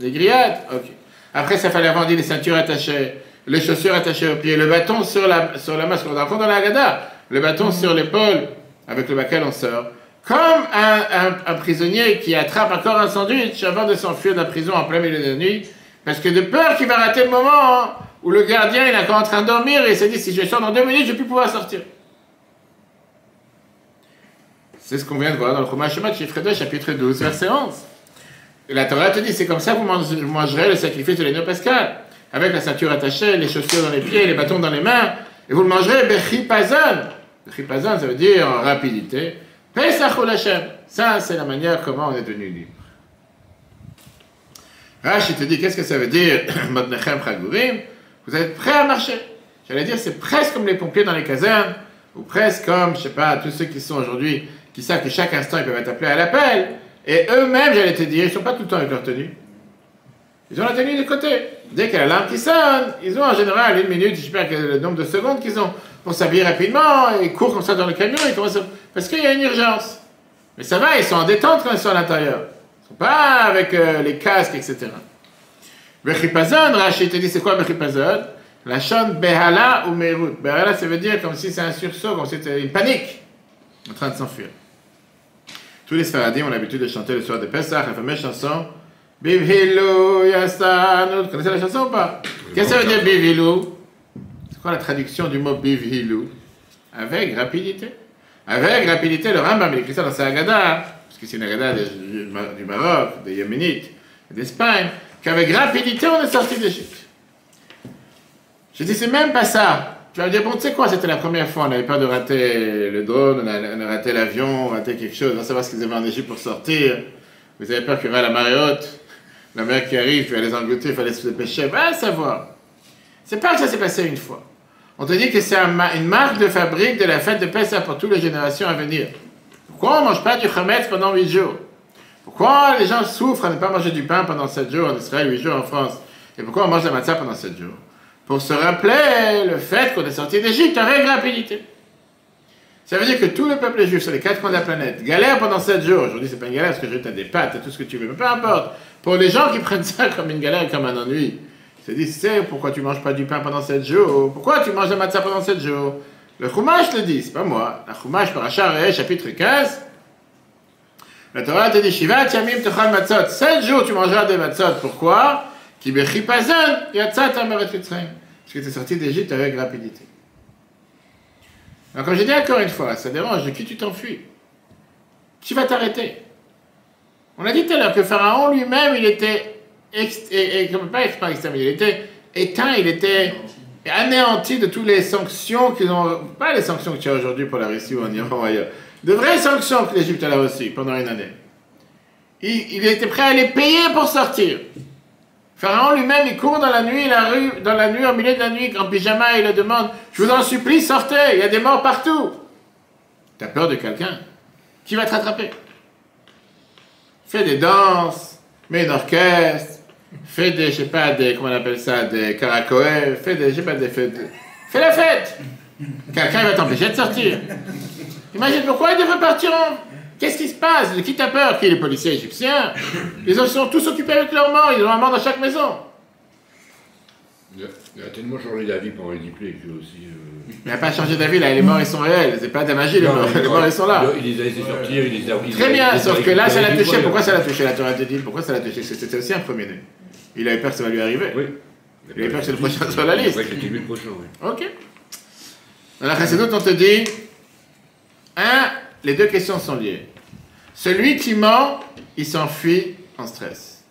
Speaker 1: des grillades. Ok. Après, ça fallait avoir dit les ceintures attachées, les chaussures attachées aux pieds, le bâton sur la main, ce qu'on raconte dans la Haggadah, le bâton sur l'épaule avec lequel on sort. Comme un prisonnier qui attrape encore un sandwich avant de s'enfuir de la prison en plein milieu de la nuit, parce que de peur qu'il va rater le moment où le gardien il est encore en train de dormir et il s'est dit si je sors dans 2 minutes, je ne vais plus pouvoir sortir. C'est ce qu'on vient de voir dans le Chumash Shemot, chiffre 2, chapitre 12, verset 11. Et la Torah te dit c'est comme ça que vous mangerez le sacrifice de l'agneau pascal, avec la ceinture attachée, les chaussures dans les pieds, les bâtons dans les mains, et vous le mangerez bechipazon. Bechipazon, ça veut dire en rapidité. Pesach ou Hashem. Ça, c'est la manière comment on est devenu libre. Rashi te dit, qu'est-ce que ça veut dire, Motnechem Chagurim? Vous êtes prêts à marcher. J'allais dire, c'est presque comme les pompiers dans les casernes, ou presque comme, je sais pas, tous ceux qui sont aujourd'hui, qui savent que chaque instant ils peuvent être appelés à l'appel, et eux-mêmes, j'allais te dire, ils ne sont pas tout le temps avec leur tenue. Ils ont la tenue de côté. Dès qu'il y a la lampe qui sonne, ils ont en général 1 minute, je ne sais pas le nombre de secondes qu'ils ont, pour s'habiller rapidement, et ils courent comme ça dans le camion, ils commencent à... parce qu'il y a une urgence. Mais ça va, ils sont en détente quand ils sont à l'intérieur. Ils ne sont pas avec les casques, etc. Bechipazon, Rachid te dit, c'est quoi Bechipazon? La chante Behala ou Meirut. Behala, ça veut dire comme si c'est un sursaut, comme si c'était une panique, en train de s'enfuir. Tous les Sfaradim ont l'habitude de chanter le soir de Pessah, la fameuse chanson Bivhilou Yassanu. Vous connaissez la chanson ou pas? Qu'est-ce que ça veut dire Bivhilou? C'est quoi la traduction du mot Bivhilou? Avec rapidité. Avec rapidité, le Rambam, il écrit ça dans sa Haggadah, parce que c'est une Haggadah du Maroc, des Yéménites, d'Espagne, qu'avec rapidité, on est sorti d'Égypte. Je dis, c'est même pas ça. Tu vas me dire, bon, tu sais quoi, c'était la première fois, on avait peur de rater le drone, on a raté l'avion, on a raté quelque chose, on va savoir ce qu'ils avaient en Égypte pour sortir. Vous avez peur qu'il y aura la marée haute, la mer qui arrive, tu vas les engloutir, il fallait se dépêcher, va savoir. C'est pas que ça s'est passé une fois. On te dit que c'est une marque de fabrique de la fête de Pessah pour toutes les générations à venir. Pourquoi on ne mange pas du chametz pendant 8 jours? Pourquoi les gens souffrent à ne pas manger du pain pendant 7 jours en Israël, 8 jours en France? Et pourquoi on mange la matzah pendant 7 jours? Pour se rappeler le fait qu'on est sorti d'Égypte avec rapidité. Ça veut dire que tout le peuple juif sur les 4 coins de la planète galère pendant 7 jours. Aujourd'hui, c'est pas une galère parce que je as des pâtes et tout ce que tu veux, mais peu importe. Pour les gens qui prennent ça comme une galère et comme un ennui, ils se disent, c'est pourquoi tu manges pas du pain pendant 7 jours? Pourquoi tu manges la matzah pendant 7 jours? Le Chumash le dit, c'est pas moi. La Chumash, Parashat Re'eh, chapitre 15. La Torah te dit, Shivat Yamim Techal Matzot. 7 jours tu mangeras des matzot. Pourquoi? Ki bechipazon yatzat ameret Mitzrayim. Parce que tu es sorti d'Égypte avec rapidité. Alors, comme j'ai dit encore une fois, ça dérange, de qui tu t'enfuis? Qui va t'arrêter? On a dit tout à l'heure que Pharaon lui-même, il était pas exterminé, il était éteint, il était anéanti de toutes les sanctions qu'ils ont, pas les sanctions que tu as aujourd'hui pour la Russie ou en Iran ou ailleurs, de vraies sanctions que l'Égypte a reçues pendant une année. Il était prêt à les payer pour sortir. Pharaon lui-même, il court dans la nuit, au milieu de la nuit, en pyjama, il le demande, je vous en supplie, sortez, il y a des morts partout. T'as peur de quelqu'un? Qui va te rattraper? Fais des danses, mets un orchestre, fais des, je sais pas, comment on appelle ça, des karakoé, fais des, je sais pas, des fêtes. Fais la fête! Quelqu'un va t'empêcher de sortir. Imagine pourquoi il devrait partir en... Qu'est-ce qui se passe? De qui t'as peur? Qui? Les policiers égyptiens? Ils sont tous occupés avec leurs morts, ils ont un mort dans chaque maison.
Speaker 5: Il a tellement changé d'avis pendant les diplômes que aussi...
Speaker 1: Il n'a pas changé d'avis, là, les morts ils sont réels, c'est pas de la magie, les morts ils sont là.
Speaker 5: Il les a laissés sortir, il les a...
Speaker 1: Très bien, sauf que là ça l'a touché, pourquoi ça l'a touché? La Torah te dit, pourquoi ça l'a touché? C'était aussi un premier-né. Il avait peur que ça va lui arriver.
Speaker 5: Oui.
Speaker 1: Il avait peur que c'est le prochain sur la liste.
Speaker 5: C'est vrai que c'était lui le prochain, oui.
Speaker 1: Ok. Dans la Chassidut, on te dit, les deux questions sont liées. Celui qui ment, il s'enfuit en stress.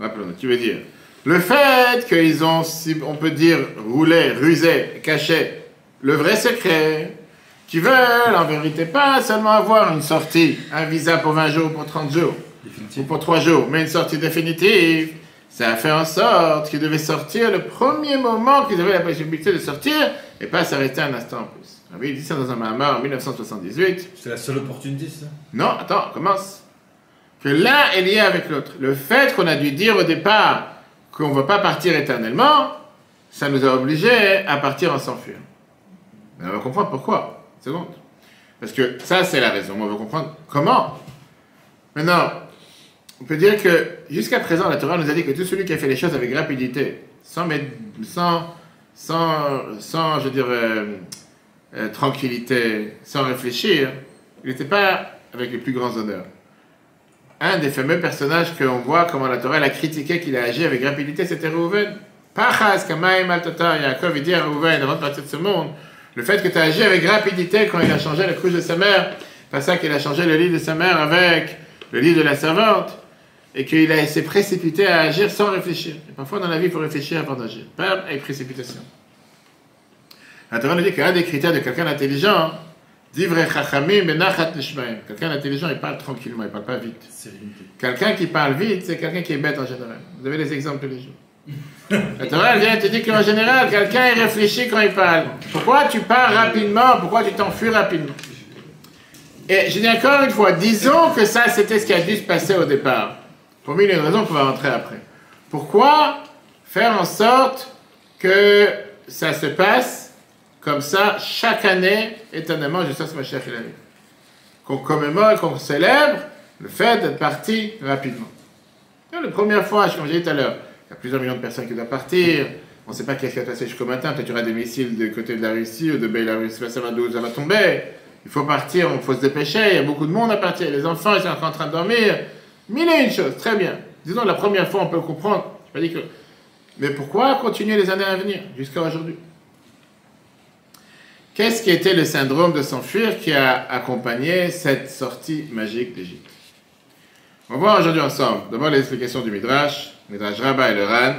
Speaker 1: Rappelons-nous, tu veux dire, le fait qu'ils ont, on peut dire, roulé, rusé, caché le vrai secret, qui veulent en vérité pas seulement avoir une sortie, un visa pour 20 jours, pour 30 jours, ou pour 3 jours, mais une sortie définitive, ça a fait en sorte qu'ils devaient sortir le premier moment qu'ils avaient la possibilité de sortir et pas s'arrêter un instant en plus. Oui, il dit ça dans un Mahamar en 1978.
Speaker 4: C'est la seule opportunité, ça?
Speaker 1: Non, attends, commence. Que l'un est lié avec l'autre. Le fait qu'on a dû dire au départ qu'on ne veut pas partir éternellement, ça nous a obligés à partir en s'enfuir. Mais on va comprendre pourquoi. Une seconde. Parce que ça, c'est la raison. On va comprendre comment. Maintenant, on peut dire que jusqu'à présent, la Torah nous a dit que tout celui qui a fait les choses avec rapidité, sans je dirais, tranquillité, sans réfléchir, il n'était pas avec les plus grands honneurs. Un des fameux personnages qu'on voit comment la Torah l'a critiqué, qu'il a agi avec rapidité, c'était Reuven. Pachas, Kamaim, Altata, Yaakov, il dit à Reuven, avant de partir de ce monde, le fait que tu as agi avec rapidité quand il a changé la couche de sa mère, pas ça qu'il a changé le lit de sa mère avec le lit de la servante, et qu'il s'est précipité à agir sans réfléchir. Et parfois dans la vie, il faut réfléchir avant d'agir, pas avec précipitation. La Torah nous dit qu'un des critères de quelqu'un d'intelligent, divrei chachamim benachat nishmaim. Quelqu'un d'intelligent, il parle tranquillement, il ne parle pas vite. Quelqu'un qui parle vite, c'est quelqu'un qui est bête en général. Vous avez des exemples tous les jours. La Torah vient te dire qu'en général, quelqu'un il réfléchit quand il parle. Pourquoi tu parles rapidement? Pourquoi tu t'enfuis rapidement? Et je dis encore une fois, disons que ça c'était ce qui a dû se passer au départ. Pour mille et une raisons qu'on va rentrer après. Pourquoi faire en sorte que ça se passe comme ça chaque année, éternellement, jusqu'à ce que Mashiach arrive? Qu'on commémore, qu'on célèbre le fait d'être parti rapidement. La première fois, comme j'ai dit tout à l'heure, il y a plusieurs millions de personnes qui doivent partir. On ne sait pas qu'est-ce qui va passer jusqu'au matin. Peut-être qu'il y aura des missiles du côté de la Russie ou de Bélarus. Ça va d'où ça va tomber. Il faut partir, il faut se dépêcher. Il y a beaucoup de monde à partir. Les enfants, ils sont encore en train de dormir. Mille et une choses, très bien. Disons, la première fois, on peut comprendre. Je pas dit que... Mais pourquoi continuer les années à venir, jusqu'à aujourd'hui? Qu'est-ce qui était le syndrome de s'enfuir qui a accompagné cette sortie magique d'Égypte? On va voir aujourd'hui ensemble, d'abord l'explication du Midrash Rabbah et le Ran,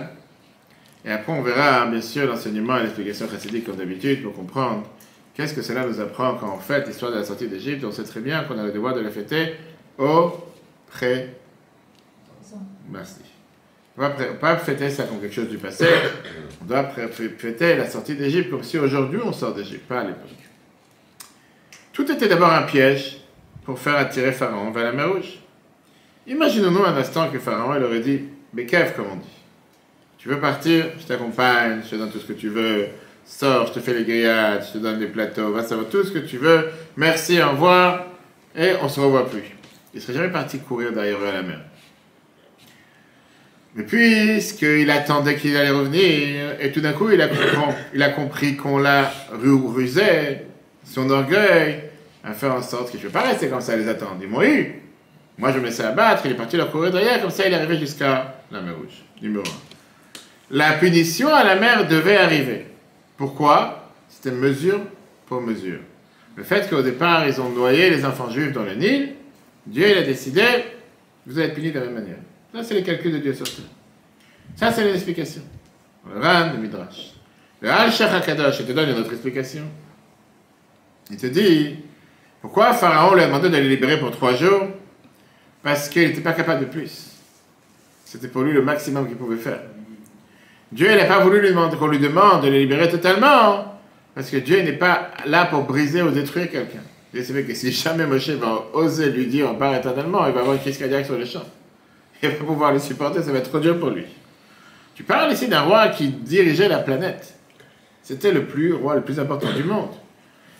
Speaker 1: et après on verra bien sûr l'enseignement et l'explication chassidique comme d'habitude pour comprendre qu'est-ce que cela nous apprend quand on fête l'histoire de la sortie d'Égypte. On sait très bien qu'on a le devoir de la fêter au pré... Merci. On ne va pas fêter ça comme quelque chose du passé, on doit fêter la sortie d'Égypte comme si aujourd'hui on sort d'Égypte, pas à l'époque. Tout était d'abord un piège pour faire attirer Pharaon vers la mer Rouge. Imaginons-nous un instant que Pharaon il aurait dit « Bekev » comme on dit. Tu veux partir, je t'accompagne, je te donne tout ce que tu veux, sors, je te fais les grillades, je te donne des plateaux, va savoir tout ce que tu veux, merci, au revoir, et on ne se revoit plus. Il ne serait jamais parti courir derrière eux à la mer. Mais puisqu'il attendait qu'il allait revenir, et tout d'un coup il a compris qu'on l'a rusé, son orgueil, à faire en sorte qu'il ne fait pas rester comme ça à les attendre. Ils m'ont eu. Moi je me laissais abattre, il est parti leur courir derrière, comme ça il est arrivé jusqu'à la mer Rouge. Numéro 1. La punition à la mer devait arriver. Pourquoi? C'était mesure pour mesure. Le fait qu'au départ ils ont noyé les enfants juifs dans le Nil, Dieu il a décidé, vous allez être punis de la même manière. Ça, c'est les calculs de Dieu sur terre. Ça, c'est l'explication. Le Ran, le Midrash. Le Al-Shach HaKadosh, il te donne une autre explication. Il te dit, pourquoi Pharaon lui a demandé de les libérer pour 3 jours? Parce qu'il n'était pas capable de plus. C'était pour lui le maximum qu'il pouvait faire. Dieu n'a pas voulu qu'on lui demande de les libérer totalement, parce que Dieu n'est pas là pour briser ou détruire quelqu'un. Dieu savait que si jamais Moshe va oser lui dire on part éternellement, il va avoir une crise cardiaque sur le champ. Il va pas pouvoir le supporter, ça va être trop dur pour lui. Tu parles ici d'un roi qui dirigeait la planète. C'était le roi le plus important du monde.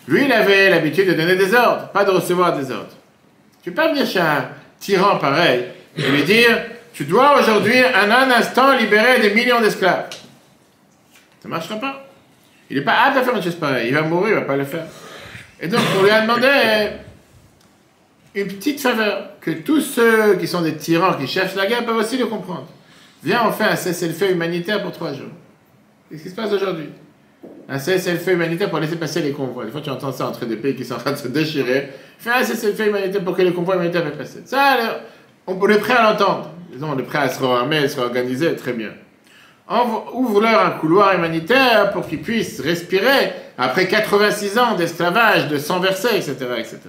Speaker 1: Lui, il avait l'habitude de donner des ordres, pas de recevoir des ordres. Tu peux pas venir chez un tyran pareil et lui dire tu dois aujourd'hui, en un instant, libérer des millions d'esclaves. Ça ne marchera pas. Il n'est pas apte à faire une chose pareille. Il va mourir, il ne va pas le faire. Et donc, on lui a demandé une petite faveur, que tous ceux qui sont des tyrans, qui cherchent la guerre, peuvent aussi le comprendre. Viens, on fait un cessez-le-feu humanitaire pour 3 jours. Qu'est-ce qui se passe aujourd'hui? Un cessez-le-feu humanitaire pour laisser passer les convois. Des fois, tu entends ça entre des pays qui sont en train de se déchirer. Fais un cessez-le-feu humanitaire pour que les convois humanitaires puissent passer. Ça, alors, on est prêt à l'entendre. Disons, on est prêt à se réarmer, à se réorganiser, très bien. Ouvre-leur un couloir humanitaire pour qu'ils puissent respirer après 86 ans d'esclavage, de sang versé, etc., etc.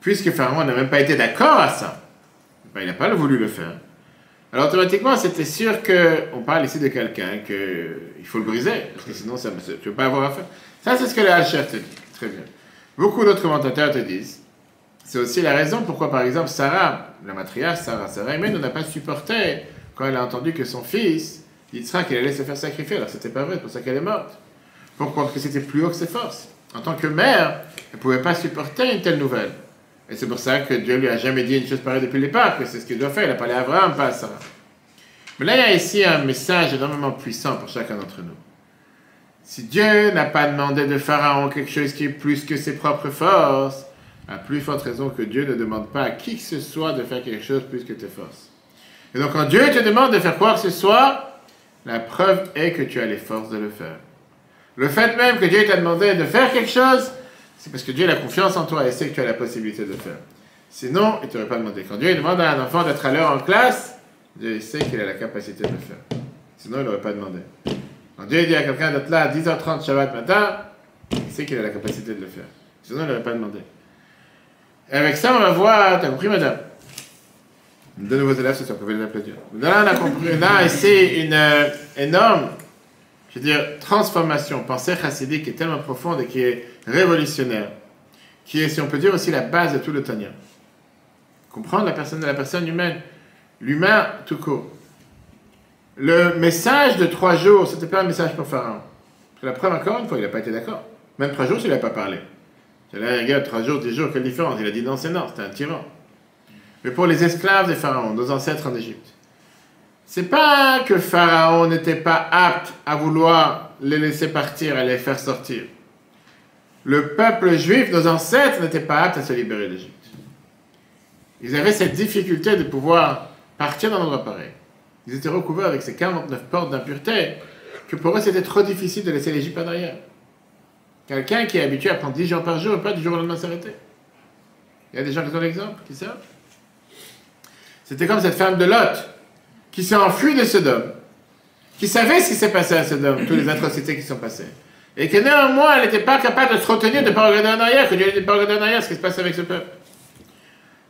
Speaker 1: Puisque Pharaon n'a même pas été d'accord à ça, il n'a pas voulu le faire. Alors automatiquement, c'était sûr qu'on parle ici de quelqu'un qu'il faut le briser, parce que sinon, tu ne peux pas avoir affaire. Ça, c'est ce que le Al-Shach te dit. Très bien. Beaucoup d'autres commentateurs te disent, c'est aussi la raison pourquoi, par exemple, Sarah, la matriarche Sarah même n'a pas supporté quand elle a entendu que son fils, Yitzhak, qu'il allait se faire sacrifier. Alors c'était pas vrai, c'est pour ça qu'elle est morte. Pourquoi? Parce que c'était plus haut que ses forces. En tant que mère, elle ne pouvait pas supporter une telle nouvelle. Et c'est pour ça que Dieu lui a jamais dit une chose pareille depuis le départ, que c'est ce qu'il doit faire. Il a parlé à Abraham, pas à Sarah. Mais là, il y a ici un message énormément puissant pour chacun d'entre nous. Si Dieu n'a pas demandé de Pharaon quelque chose qui est plus que ses propres forces, à plus forte raison que Dieu ne demande pas à qui que ce soit de faire quelque chose plus que tes forces. Et donc, quand Dieu te demande de faire quoi que ce soit, la preuve est que tu as les forces de le faire. Le fait même que Dieu t'a demandé de faire quelque chose, c'est parce que Dieu a confiance en toi et sait que tu as la possibilité de le faire. Sinon, il ne t'aurait pas demandé. Quand Dieu demande à un enfant d'être à l'heure en classe, Dieu sait qu'il a la capacité de le faire. Sinon, il n'aurait pas demandé. Quand Dieu dit à quelqu'un d'être là à 10h30 Shabbat matin, il sait qu'il a la capacité de le faire. Sinon, il n'aurait pas demandé. Et avec ça, on va voir, t'as compris, madame? De nouveaux élèves, c'est ça, vous pouvez les applaudir. Là, on a compris, on a ici une énorme, je veux dire, transformation, pensée chassidique qui est tellement profonde et qui est révolutionnaire, qui est, si on peut dire, aussi la base de tout le Tanya. Comprendre la personne humaine, l'humain tout court. Le message de 3 jours, c'était pas un message pour Pharaon. Parce que la preuve, encore une fois, il n'a pas été d'accord. Même 3 jours, il n'a pas parlé. C'est là, regarde, 3 jours, 10 jours, quelle différence? Il a dit non, c'est non, c'était un tyran. Mais pour les esclaves de Pharaon, nos ancêtres en Égypte, c'est pas que Pharaon n'était pas apte à vouloir les laisser partir, à les faire sortir. Le peuple juif, nos ancêtres, n'étaient pas aptes à se libérer d'Égypte. Ils avaient cette difficulté de pouvoir partir d'un endroit pareil. Ils étaient recouverts avec ces 49 portes d'impureté, que pour eux c'était trop difficile de laisser l'Égypte en arrière. Quelqu'un qui est habitué à prendre 10 jours par jour et pas du jour au lendemain s'arrêter. Il y a des gens qui ont l'exemple, qui savent. C'était comme cette femme de Lot, qui s'est enfuie de Sodome, qui savait ce qui s'est passé à Sodome, toutes les atrocités qui sont passées. Et que néanmoins, elle n'était pas capable de se retenir, de ne pas regarder en arrière, que Dieu n'était pas regarder en arrière ce qui se passe avec ce peuple.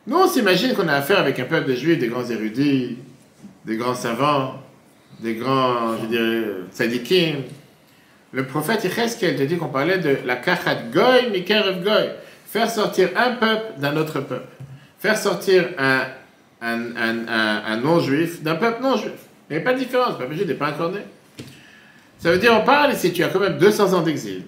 Speaker 1: Nous, on s'imagine qu'on a affaire avec un peuple de juifs, des grands érudits, des grands savants, des grands, je dirais, tzadikim. Le prophète Yecheskel te dit qu'on parlait de la kachat goy mikerev goy, faire sortir un peuple d'un autre peuple, faire sortir un non-juif d'un peuple non-juif. Il n'y avait pas de différence, le peuple juif n'est pas incarné. Ça veut dire, on parle ici, tu as quand même 200 ans d'exil.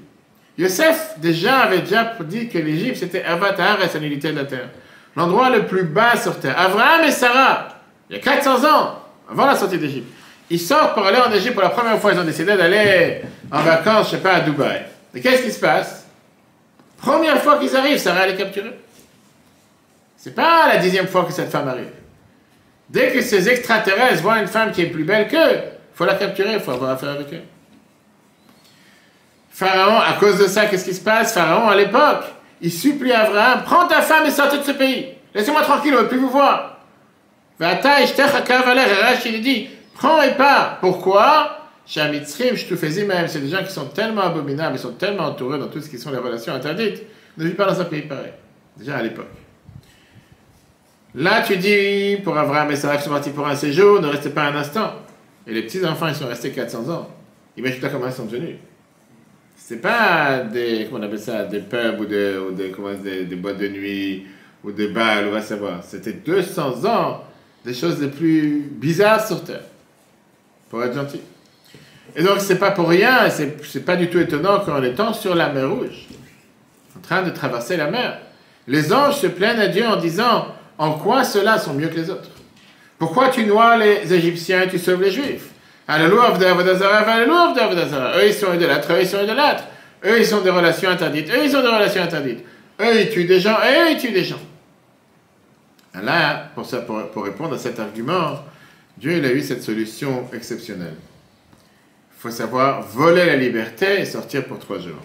Speaker 1: Yosef, déjà, avait déjà dit que l'Égypte, c'était Avatar et sa nullité de la terre. L'endroit le plus bas sur terre. Abraham et Sarah, il y a 400 ans, avant la sortie d'Égypte. Ils sortent pour aller en Égypte pour la première fois. Ils ont décidé d'aller en vacances, je ne sais pas, à Dubaï. Et qu'est-ce qui se passe? Première fois qu'ils arrivent, Sarah les capturée. C'est pas la 10e fois que cette femme arrive. Dès que ces extraterrestres voient une femme qui est plus belle qu'eux, il faut la capturer, il faut avoir affaire avec eux. Pharaon, à cause de ça, qu'est-ce qui se passe? Pharaon, à l'époque, il supplie Abraham, prends ta femme et sortez de ce pays. Laissez-moi tranquille, on ne veut plus vous voir. Il dit, prends et pars. Pourquoi? C'est des gens qui sont tellement abominables, ils sont tellement entourés dans tout ce qui sont les relations interdites. Ne vis pas dans un pays pareil. Déjà à l'époque. Là, tu dis, pour Abraham et Sarah qui sont partis pour un séjour, ne restez pas un instant. Et les petits-enfants, ils sont restés 400 ans. Imagine-toi comment ils sont devenus. C'est pas des, comment on appelle ça, des pubs ou des boîtes de nuit ou des balles, on va savoir. C'était 200 ans des choses les plus bizarres sur Terre. Pour être gentil. Et donc, c'est pas pour rien, c'est pas du tout étonnant qu'en étant sur la mer Rouge, en train de traverser la mer, les anges se plaignent à Dieu en disant, en quoi ceux-là sont mieux que les autres? Pourquoi tu noies les Égyptiens et tu sauves les Juifs? Alléluia, alléluia, alléluia. Eux, ils sont idolâtres, eux, ils sont idolâtres. Eux, ils ont des relations interdites, eux, ils ont des relations interdites. Eux, ils tuent des gens, eux, ils tuent des gens. Là, pour répondre à cet argument, Dieu il a eu cette solution exceptionnelle. Il faut savoir voler la liberté et sortir pour 3 jours.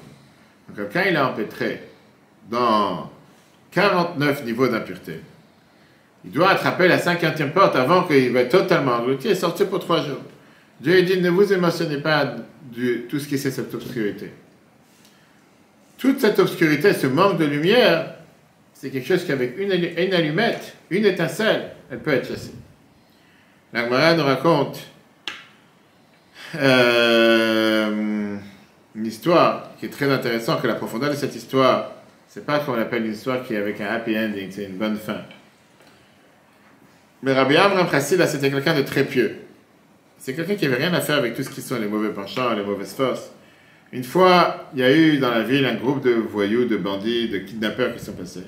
Speaker 1: Donc, quand il a empêtré dans 49 niveaux d'impureté, il doit attraper la 50e porte avant qu'il va être totalement englouti et sortir pour 3 jours. Dieu dit, ne vous émotionnez pas de tout ce qui est cette obscurité. Toute cette obscurité, ce manque de lumière, c'est quelque chose qu'avec une allumette, une étincelle, elle peut être chassée. La Gemara nous raconte une histoire qui est très intéressante, que la profondeur de cette histoire, c'est pas comme on appelle une histoire qui est avec un happy ending, c'est une bonne fin. Mais Rabbi Amram Chassid, c'était quelqu'un de très pieux. C'est quelqu'un qui n'avait rien à faire avec tout ce qui sont les mauvais penchants, les mauvaises forces. Une fois, il y a eu dans la ville un groupe de voyous, de bandits, de kidnappeurs qui sont passés.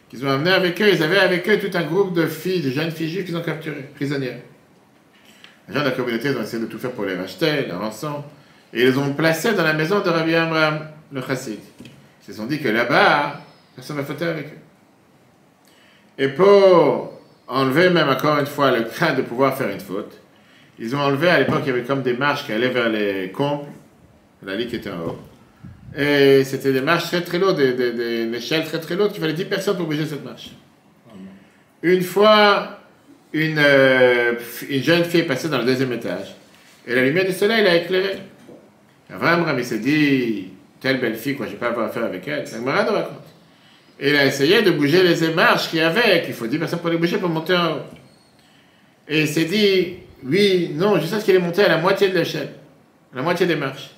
Speaker 1: Qu'ils ont amené avec eux, ils avaient avec eux tout un groupe de filles, de jeunes filles juives qu'ils ont capturées, prisonnières. Les gens de la communauté ils ont essayé de tout faire pour les racheter, la rançon. Et ils les ont placés dans la maison de Rabbi Amram, le chassid. Ils se sont dit que là-bas, personne ne va fauter avec eux. Et pour enlever même encore une fois le crainte de pouvoir faire une faute, ils ont enlevé, à l'époque, il y avait comme des marches qui allaient vers les combles, la lit qui était en haut. Et c'était des marches très très lourdes, des échelles très très lourdes, qu'il fallait 10 personnes pour bouger cette marche. Une fois, une jeune fille est passée dans le 2e étage, et la lumière du soleil l'a éclairée. Abraham, il s'est dit, telle belle fille, quoi, je ne vais pas avoir affaire avec elle. C'est un marade raconte. Et il a essayé de bouger les marches qu'il y avait, qu'il faut 10 personnes pour les bouger pour monter en haut. Et il s'est dit, oui, non, jusqu'à ce qu'il est monté à la moitié de l'échelle, à la moitié des marches.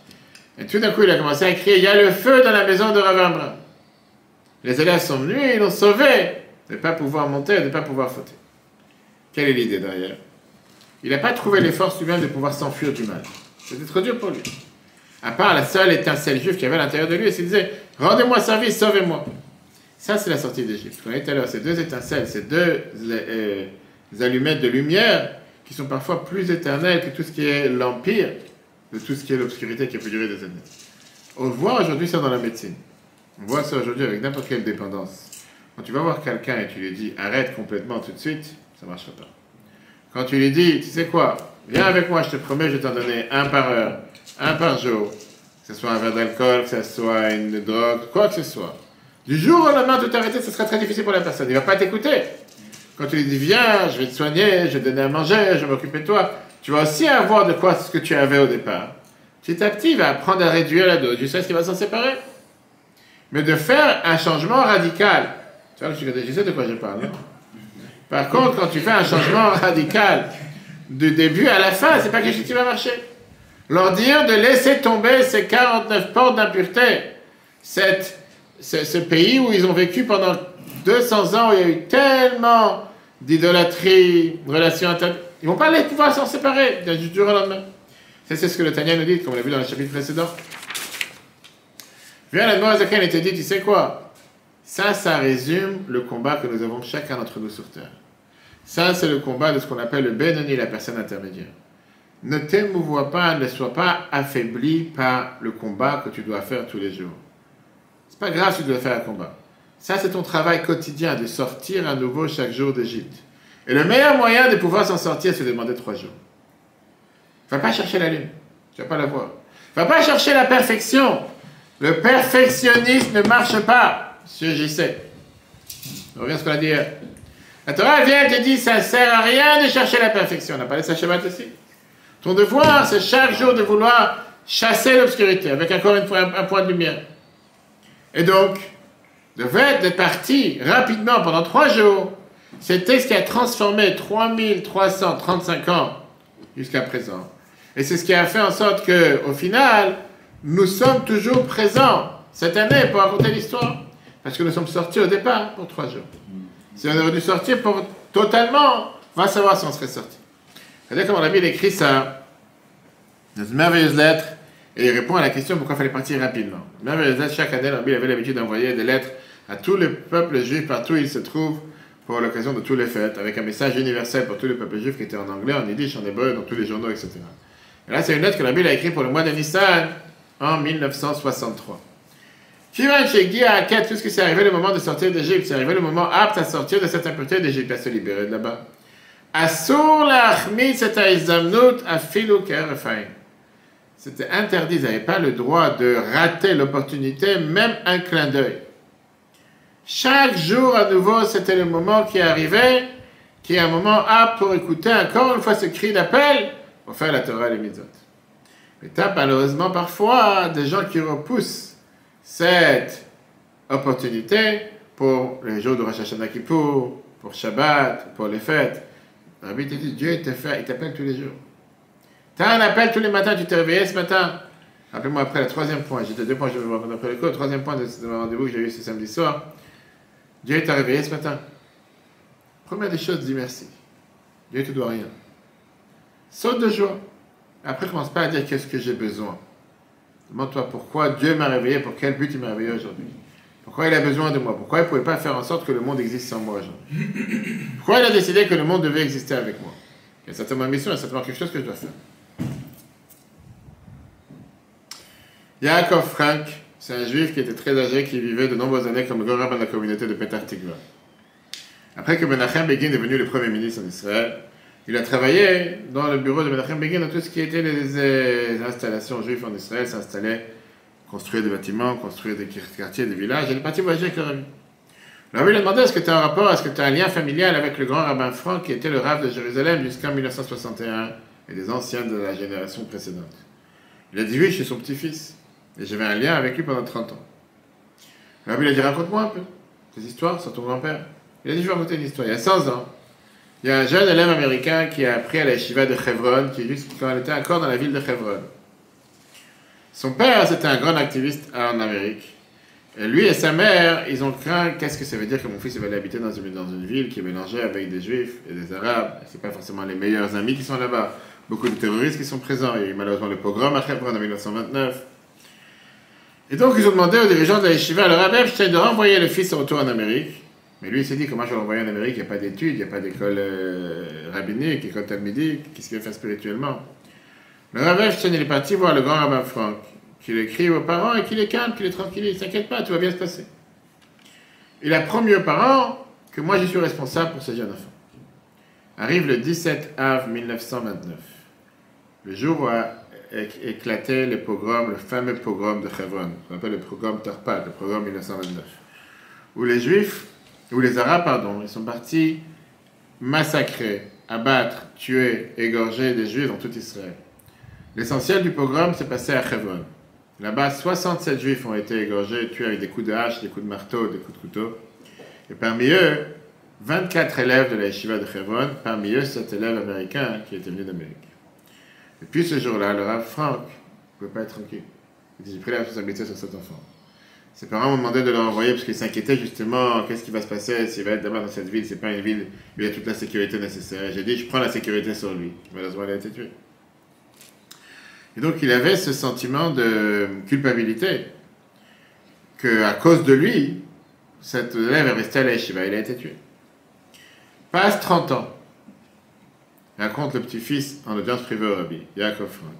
Speaker 1: Et tout d'un coup, il a commencé à crier, il y a le feu dans la maison de Rav Amram. Les élèves sont venus et ils l'ont sauvé de ne pas pouvoir monter, de ne pas pouvoir fauter. Quelle est l'idée derrière? Il n'a pas trouvé les forces lui-même de pouvoir s'enfuir du mal. C'était trop dur pour lui. À part la seule étincelle juive qu'il y avait à l'intérieur de lui, il se disait, rendez-moi service, sauvez-moi. Ça, c'est la sortie d'Égypte. On a dit tout à l'heure, ces 2 étincelles, ces 2 allumettes de lumière qui sont parfois plus éternelles que tout ce qui est l'empire, de tout ce qui est l'obscurité qui peut durer des années. On voit aujourd'hui ça dans la médecine. On voit ça aujourd'hui avec n'importe quelle dépendance. Quand tu vas voir quelqu'un et tu lui dis arrête complètement tout de suite, ça ne marchera pas. Quand tu lui dis, tu sais quoi, viens avec moi, je te promets, je vais t'en donner 1 par heure, 1 par jour, ce soit un verre d'alcool, que ce soit une drogue, quoi que ce soit. Du jour au lendemain, tout arrêter, ce sera très difficile pour la personne. Il ne va pas t'écouter. Quand tu lui dis, viens, je vais te soigner, je vais te donner à manger, je vais m'occuper de toi, tu vas aussi avoir de quoi ce que tu avais au départ. Petit à petit, il va apprendre à réduire la dose. Tu sais ce qu'il va s'en séparer. Mais de faire un changement radical, tu vois, je sais de quoi je parle, non? Par contre, quand tu fais un changement radical du début à la fin, c'est pas quelque chose qui va marcher. Leur dire de laisser tomber ces 49 portes d'impureté, ce pays où ils ont vécu pendant 200 ans, où il y a eu tellement d'idolâtrie, de relations internes, ils vont pas pouvoir s'en séparer du jour au lendemain. C'est ce que le Tanya nous dit, comme on l'a vu dans le chapitre précédent. Viens la Noazakan et te dit, tu sais quoi? Ça résume le combat que nous avons chacun d'entre nous sur terre. Ça, c'est le combat de ce qu'on appelle le Benoni, la personne intermédiaire. Ne t'émouvois pas, ne sois pas affaibli par le combat que tu dois faire tous les jours. C'est pas grave si tu dois faire un combat. Ça, c'est ton travail quotidien de sortir à nouveau chaque jour d'Égypte. Et le meilleur moyen de pouvoir s'en sortir, c'est de demander 3 jours. Va pas chercher la lune, tu vas pas la voir. Va pas chercher la perfection. Le perfectionnisme ne marche pas. Monsieur JC. On revient à ce qu'on a dit hier. La Torah vient et te dit, ça ne sert à rien de chercher la perfection. On a parlé de ça Shabbat aussi. Ton devoir, c'est chaque jour de vouloir chasser l'obscurité avec encore un point de lumière. Et donc, le fait d'être parti rapidement pendant 3 jours, c'était ce qui a transformé 3335 ans jusqu'à présent. Et c'est ce qui a fait en sorte qu'au final, nous sommes toujours présents cette année pour raconter l'histoire. Parce que nous sommes sortis au départ pour 3 jours. Si on est dû sortir pour totalement, on va savoir si on serait sorti. C'est-à-dire comme on a mis écrit ça dans une merveilleuse lettre, et il répond à la question pourquoi il fallait partir rapidement. Une merveilleuse lettre, chaque année, Rabbi avait l'habitude d'envoyer des lettres à tous les peuples juifs partout où ils se trouvent pour l'occasion de tous les fêtes, avec un message universel pour tous les peuples juifs qui étaient en anglais, en yiddish, en hébreu, dans tous les journaux, etc. Et là, c'est une lettre que Rabbi a écrite pour le mois de Nissan en 1963. Kivan Shegi a Aket, puisque c'est arrivé le moment de sortir d'Égypte, c'est arrivé le moment apte à sortir de cette impureté d'Égypte, à se libérer de là-bas. Asur lachmit cette izamnut afilu kerefayim. C'était interdit, ils n'avaient pas le droit de rater l'opportunité, même un clin d'œil. Chaque jour à nouveau, c'était le moment qui arrivait, qui est un moment apte pour écouter encore une fois ce cri d'appel pour faire la Torah et les mitzvot. Mais tu as malheureusement parfois des gens qui repoussent cette opportunité pour les jours de Rosh Hashanah Kippour, pour Shabbat, pour les fêtes. Rabbi te dit, Dieu il t'appelle tous les jours. Tu as un appel tous les matins, tu t'es réveillé ce matin. Rappelez-moi après le 3e point, j'étais 2 points, je vais vous répondre après le cours. Le 3e point de mon rendez-vous que j'ai eu ce samedi soir. Dieu t'a réveillé ce matin. Première des choses, dis merci. Dieu ne te doit rien. Saute de joie. Après, commence pas à dire qu'est-ce que j'ai besoin. Demande-toi pourquoi Dieu m'a réveillé, pour quel but il m'a réveillé aujourd'hui. Pourquoi il a besoin de moi. Pourquoi il ne pouvait pas faire en sorte que le monde existe sans moi aujourd'hui. Pourquoi il a décidé que le monde devait exister avec moi. Il y a certainement une mission, il y a certainement quelque chose que je dois faire. Yaakov Frank, c'est un juif qui était très âgé, qui vivait de nombreuses années comme grand rabbin de la communauté de Petah Tikva. Après que Menachem Begin est devenu le premier ministre en Israël, il a travaillé dans le bureau de Menachem Begin dans tout ce qui était les installations juives en Israël, s'installer, construire des bâtiments, construire des quartiers, des villages, il est parti voyager avec le rabbi. Le rabbi lui a demandé est-ce que tu as un rapport, est-ce que tu as un lien familial avec le grand rabbin Frank qui était le rabbin de Jérusalem jusqu'en 1961 et des anciens de la génération précédente. Il a dit oui, je suis son petit-fils. Et j'avais un lien avec lui pendant 30 ans. Le rabbi lui a dit raconte-moi un peu tes histoires sur ton grand-père. Il a dit je vais raconter une histoire. Il y a 100 ans, il y a un jeune élève américain qui a appris à la yeshiva de Hebron, qui juste quand il était encore dans la ville de Hebron. Son père, c'était un grand activiste en Amérique. Et lui et sa mère, ils ont craint qu'est-ce que ça veut dire que mon fils va aller habiter dans une ville qui est mélangée avec des juifs et des arabes. C'est pas forcément les meilleurs amis qui sont là-bas. Beaucoup de terroristes qui sont présents. Il y a eu malheureusement le pogrom à Hebron en 1929. Et donc, ils ont demandé aux dirigeants de la yeshiva, à leur rabbin, de renvoyer le fils au retour en Amérique. Mais lui, il s'est dit, comment je vais l'envoyer en Amérique? Il n'y a pas d'études, il n'y a pas d'école rabbinique, école talmudique, qu'est-ce qu'il va faire spirituellement? Le rabbin, il est parti voir le grand rabbin Frank, qui écrit aux parents et qui les calme, qui les tranquillise. Ne t'inquiète pas, tout va bien se passer. Il a promis aux parents que moi, je suis responsable pour ce jeune enfant. Arrive le 17 av 1929, le jour où éclaté les pogroms, le fameux pogrom de Hebron, qu'on appelle le pogrom Tarpat, le pogrom 1929, où les Juifs, où les Arabes, pardon, ils sont partis massacrer, abattre, tuer, égorger des Juifs dans tout Israël. L'essentiel du pogrom s'est passé à Hebron. Là-bas, 67 Juifs ont été égorgés, tués avec des coups de hache, des coups de marteau, des coups de couteau. Et parmi eux, 24 élèves de la yeshiva de Hebron, parmi eux, 7 élèves américains qui étaient venus d'Amérique. Et puis ce jour-là, le Rav Frank ne pouvait pas être tranquille. Il dit, j'ai pris la responsabilité sur cet enfant. Ses parents m'ont demandé de le renvoyer parce qu'ils s'inquiétaient justement, qu'est-ce qui va se passer s'il va être d'abord dans cette ville, c'est pas une ville où il y a toute la sécurité nécessaire. Et j'ai dit, je prends la sécurité sur lui. Malheureusement, il a été tué. Et donc, il avait ce sentiment de culpabilité qu'à cause de lui, cet élève est resté à la yeshiva, il a été tué. Passe 30 ans. Raconte le petit-fils en audience privée au Rabbi, Yaakov Frank.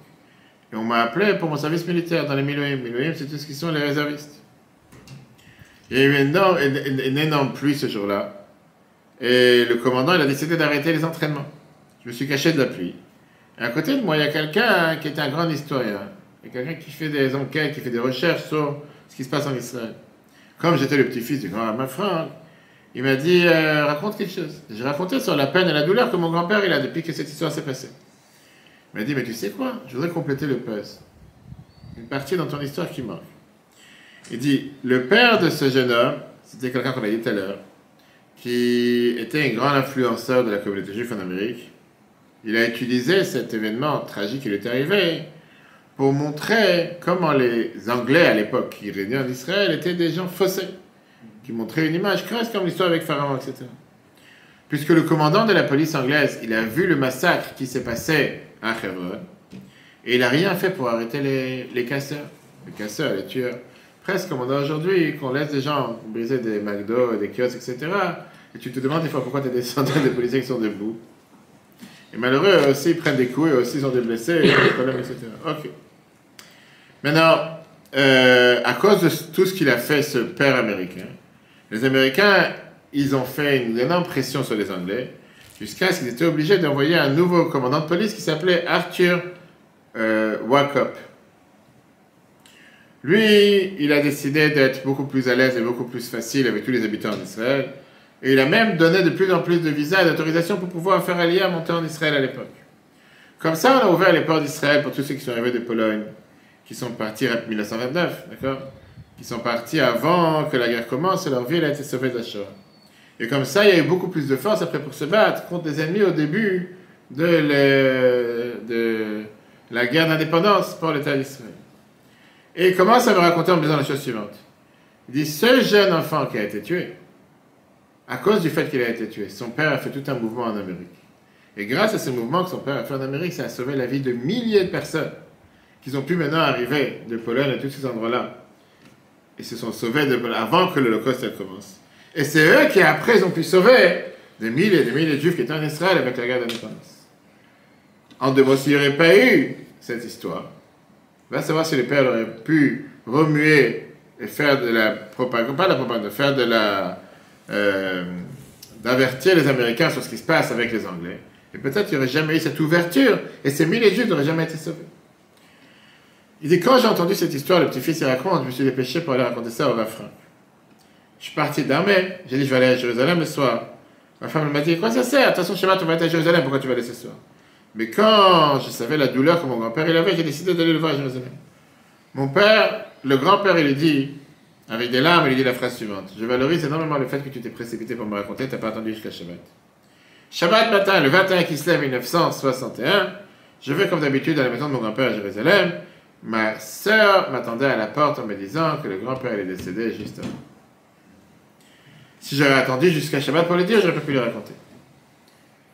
Speaker 1: Et on m'a appelé pour mon service militaire dans les Miloïm. Miloïm, c'est tout ce qui sont les réservistes. Il y a eu une énorme pluie ce jour-là. Et le commandant, il a décidé d'arrêter les entraînements. Je me suis caché de la pluie. Et à côté de moi, il y a quelqu'un qui est un grand historien. Il y a quelqu'un qui fait des enquêtes, qui fait des recherches sur ce qui se passe en Israël. Comme j'étais le petit-fils du grand Rav Frank, il m'a dit, raconte quelque chose. J'ai raconté sur la peine et la douleur que mon grand-père il a depuis que cette histoire s'est passée. Il m'a dit, mais tu sais quoi? Je voudrais compléter le puzzle. Une partie dans ton histoire qui manque. Il dit, le père de ce jeune homme, c'était quelqu'un qu'on a dit tout à l'heure, qui était un grand influenceur de la communauté juive en Amérique. Il a utilisé cet événement tragique qui lui est arrivé pour montrer comment les Anglais à l'époque qui régnaient en Israël étaient des gens faussés, qui montraient une image presque comme l'histoire avec Pharaon, etc. Puisque le commandant de la police anglaise, il a vu le massacre qui s'est passé à Hebron, et il n'a rien fait pour arrêter les casseurs, les tueurs. Presque comme on a aujourd'hui, qu'on laisse des gens briser des McDo, des kiosques, etc. Et tu te demandes des fois pourquoi tu as des centaines de policiers qui sont debout. Et malheureux, eux aussi, ils prennent des coups, eux aussi, ils ont des blessés, des problèmes, etc. Ok. Maintenant, à cause de tout ce qu'il a fait, ce père américain, les Américains, ils ont fait une énorme pression sur les Anglais, jusqu'à ce qu'ils étaient obligés d'envoyer un nouveau commandant de police qui s'appelait Arthur Walkup. Lui, il a décidé d'être beaucoup plus à l'aise et beaucoup plus facile avec tous les habitants d'Israël. Et il a même donné de plus en plus de visas et d'autorisations pour pouvoir faire allier à monter en Israël à l'époque. Comme ça, on a ouvert les ports d'Israël pour tous ceux qui sont arrivés de Pologne, qui sont partis en 1929, d'accord? Qui sont partis avant que la guerre commence et leur ville a été sauvée de la Shoah. Et comme ça, il y a eu beaucoup plus de force après pour se battre contre des ennemis au début de la guerre d'indépendance pour l'État d'Israël. Et il commence à me raconter en me disant la chose suivante. Il dit, ce jeune enfant qui a été tué, à cause du fait qu'il a été tué, son père a fait tout un mouvement en Amérique. Et grâce à ce mouvement que son père a fait en Amérique, ça a sauvé la vie de milliers de personnes qui ont pu maintenant arriver de Pologne à tous ces endroits-là. Et se sont sauvés avant que l'Holocauste commence. Et c'est eux qui après ont pu sauver des milliers et des milliers de Juifs qui étaient en Israël avec la guerre d'indépendance. En deux mots, s'il n'y aurait pas eu cette histoire, on va savoir si le père aurait pu remuer et faire de la propagande, pas de la propagande, faire de la... d'avertir les Américains sur ce qui se passe avec les Anglais. Et peut-être qu'il n'y aurait jamais eu cette ouverture, et ces milliers de Juifs n'auraient jamais été sauvés. Il dit, quand j'ai entendu cette histoire, le petit-fils il raconte, je me suis dépêché pour aller raconter ça au Rav Frank. Je suis parti d'armée, j'ai dit, je vais aller à Jérusalem le soir. Ma femme m'a dit, quoi ça sert? De toute façon, chez moi, tu vas aller à Jérusalem, pourquoi tu vas aller ce soir? Mais quand je savais la douleur que mon grand-père il avait, j'ai décidé d'aller le voir à Jérusalem. Mon père, le grand-père, il lui dit, avec des larmes, il lui dit la phrase suivante. Je valorise énormément le fait que tu t'es précipité pour me raconter, tu n'as pas attendu jusqu'à Shabbat. Shabbat matin, le 21 Kislev 1961, je vais comme d'habitude à la maison de mon grand-père à Jérusalem. Ma sœur m'attendait à la porte en me disant que le grand-père est décédé juste avant. Si j'avais attendu jusqu'à Shabbat pour le dire, j'aurais pas pu le raconter.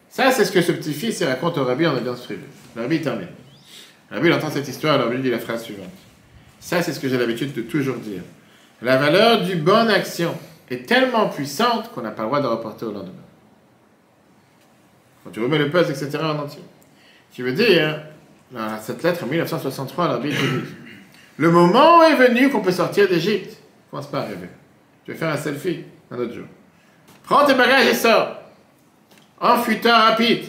Speaker 1: Ça, c'est ce que ce petit-fils raconte au Rabbi en audience privée. Le Rabbi termine. Le Rabbi entend cette histoire, le Rabbi dit la phrase suivante. Ça, c'est ce que j'ai l'habitude de toujours dire. La valeur d'une bonne action est tellement puissante qu'on n'a pas le droit de reporter au lendemain. Quand tu remets le puzzle, etc. en entier. Qui veut dire, dans cette lettre en 1963, l'arbitre dit, le moment est venu qu'on peut sortir d'Égypte. Commence pas à rêver. Tu vas faire un selfie un autre jour. Prends tes bagages et sors. Enfuis-toi rapide.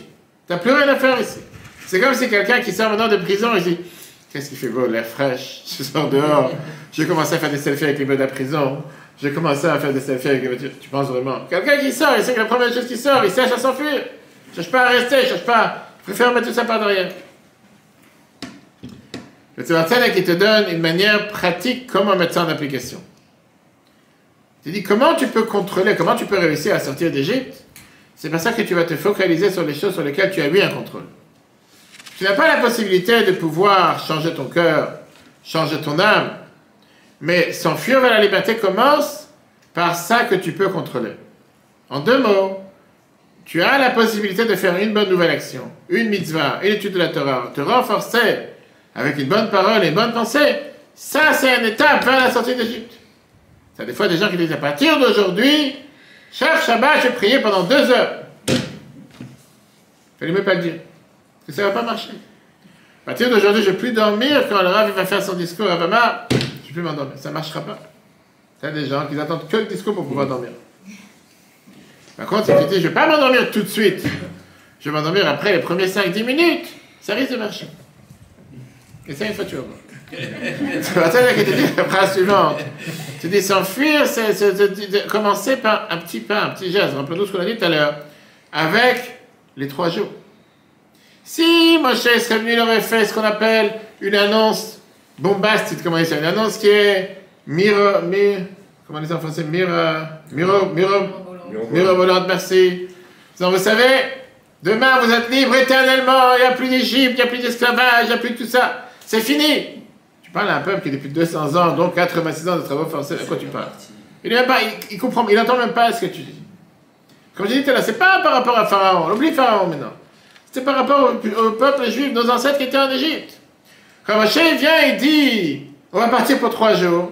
Speaker 1: T'as plus rien à faire ici. C'est comme si quelqu'un qui sort maintenant de prison et dit, Qu'est-ce qui fait beau? L'air fraîche. Je sors dehors. J'ai commencé à faire des selfies avec les gars de la prison. J'ai commencé à faire des selfies avec les voitures. Tu penses vraiment? Quelqu'un qui sort, il sait que la première chose qui sort, il cherche à s'enfuir. Il cherche pas à rester, il cherche pas. Je préfère mettre tout ça par derrière. Le Tzemach qui te donne une manière pratique comment mettre ça en application. Il te dit comment tu peux contrôler, comment tu peux réussir à sortir d'Égypte. C'est pour ça que tu vas te focaliser sur les choses sur lesquelles tu as eu un contrôle. Tu n'as pas la possibilité de pouvoir changer ton cœur, changer ton âme, mais s'enfuir vers la liberté commence par ça que tu peux contrôler. En 2 mots, tu as la possibilité de faire une bonne nouvelle action, une mitzvah, une étude de la Torah, te renforcer avec une bonne parole et une bonne pensée. Ça, c'est une étape vers la sortie d'Égypte. Il y a des fois des gens qui disent à partir d'aujourd'hui, chaque Shabbat, je vais prier pendant 2 heures. Il ne fallait même pas le dire. Parce que ça ne va pas marcher. À partir d'aujourd'hui, je ne vais plus dormir quand le Rav va faire son discours à Bama. Je ne vais plus m'endormir. Ça ne marchera pas. Il y a des gens qui attendent que le discours pour pouvoir dormir. Par contre, si tu dis, je ne vais pas m'endormir tout de suite, je vais m'endormir après les premiers 5-10 minutes, ça risque de marcher. Et ça, une fois, tu vas voir. C'est pas ça qui te dit la phrase suivante. Tu dis s'enfuir, c'est commencer par un petit pas, un petit geste. Rappelez-nous ce qu'on a dit tout à l'heure. Avec les 3 jours. Si Moshe serait venu, il aurait fait ce qu'on appelle une annonce bombastique, comment il dit ça, une annonce qui est comment on dit ça en français, mirobolante, merci. Donc vous savez, demain vous êtes libres éternellement, il n'y a plus d'Égypte, il n'y a plus d'esclavage, il n'y a plus de tout ça. C'est fini. Tu parles à un peuple qui depuis 200 ans, donc 86 ans de travaux forcés, à quoi tu parles? Il comprend, il n'entend même pas ce que tu dis. Comme je dis tout à l'heure, c'est pas par rapport à Pharaon, on oublie Pharaon maintenant. C'est par rapport au peuple juif, nos ancêtres qui étaient en Égypte. Quand Moshe vient et dit, on va partir pour 3 jours.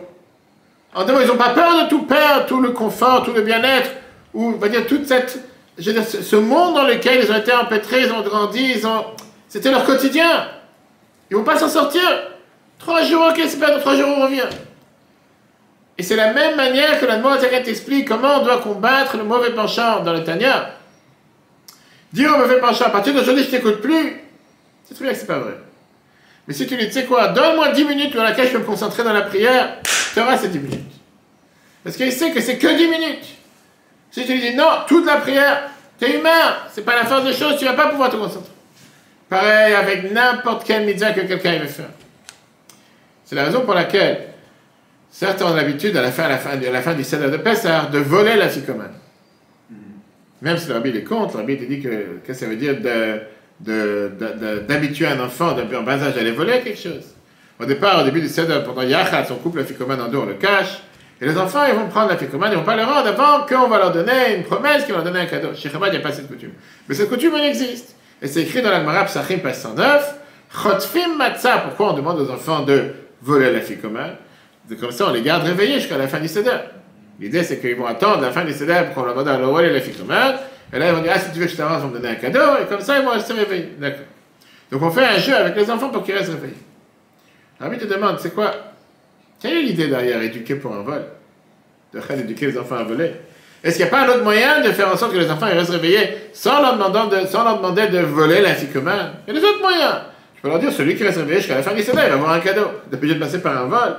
Speaker 1: En 2 mots, ils n'ont pas peur de tout perdre, tout le confort, tout le bien-être, ou on va dire toute cette, ce monde dans lequel ils ont été empêtrés, ils ont grandi, c'était leur quotidien. Ils ne vont pas s'en sortir. 3 jours, ok, c'est pas dans 3 jours on revient. Et c'est la même manière que la Moïse t'explique comment on doit combattre le mauvais penchant dans le Tanya. Dire au mauvais penchant, à partir d'aujourd'hui je t'écoute plus, c'est très bien que c'est pas vrai. Mais si tu lui dis, tu sais quoi, donne-moi 10 minutes dans laquelle je peux me concentrer dans la prière, tu auras ces 10 minutes. Parce qu'il sait que c'est que 10 minutes. Si tu lui dis non, toute la prière, t'es humain, c'est pas la force des choses, tu vas pas pouvoir te concentrer. Pareil avec n'importe quelle mitzvah que quelqu'un veut faire. C'est la raison pour laquelle certains ont l'habitude à la fin du Seder de Pessah de voler la ficomane. Même si le rabbi est contre, le rabbi te dit que ça veut dire d'habituer un enfant depuis un bas âge à aller voler quelque chose. Au départ, au début du Seder, pendant Yachat, on coupe la ficomane en deux, on le cache. Et les enfants, ils vont prendre la ficomane, ils ne vont pas le rendre avant qu'on va leur donner une promesse, qu'ils vont leur donner un cadeau. Chez Chabad, il n'y a pas cette coutume. Mais cette coutume, elle existe. Et c'est écrit dans l'Almara Psachim, page 109. Chotfim matzah. Pourquoi on demande aux enfants de voler la ficomane? Comme ça, on les garde réveillés jusqu'à la fin du Seder. L'idée, c'est qu'ils vont attendre la fin du Seder pour qu'on leur demande de voler la ficomane. Et là, ils vont dire, ah, si tu veux que je t'avance, on va me donner un cadeau. Et comme ça, ils vont rester réveillés. D'accord. Donc, on fait un jeu avec les enfants pour qu'ils restent réveillés. Rabbi te demande, c'est quoi? Quelle est l'idée derrière éduquer pour un vol? D'éduquer les enfants à voler? Est-ce qu'il n'y a pas un autre moyen de faire en sorte que les enfants ils restent réveillés sans leur demander de voler la ficomane? Il y a des autres moyens. Je peux leur dire, celui qui reste réveillé jusqu'à la fin du Seder, il va avoir un cadeau. Il est obligé de passer par un vol.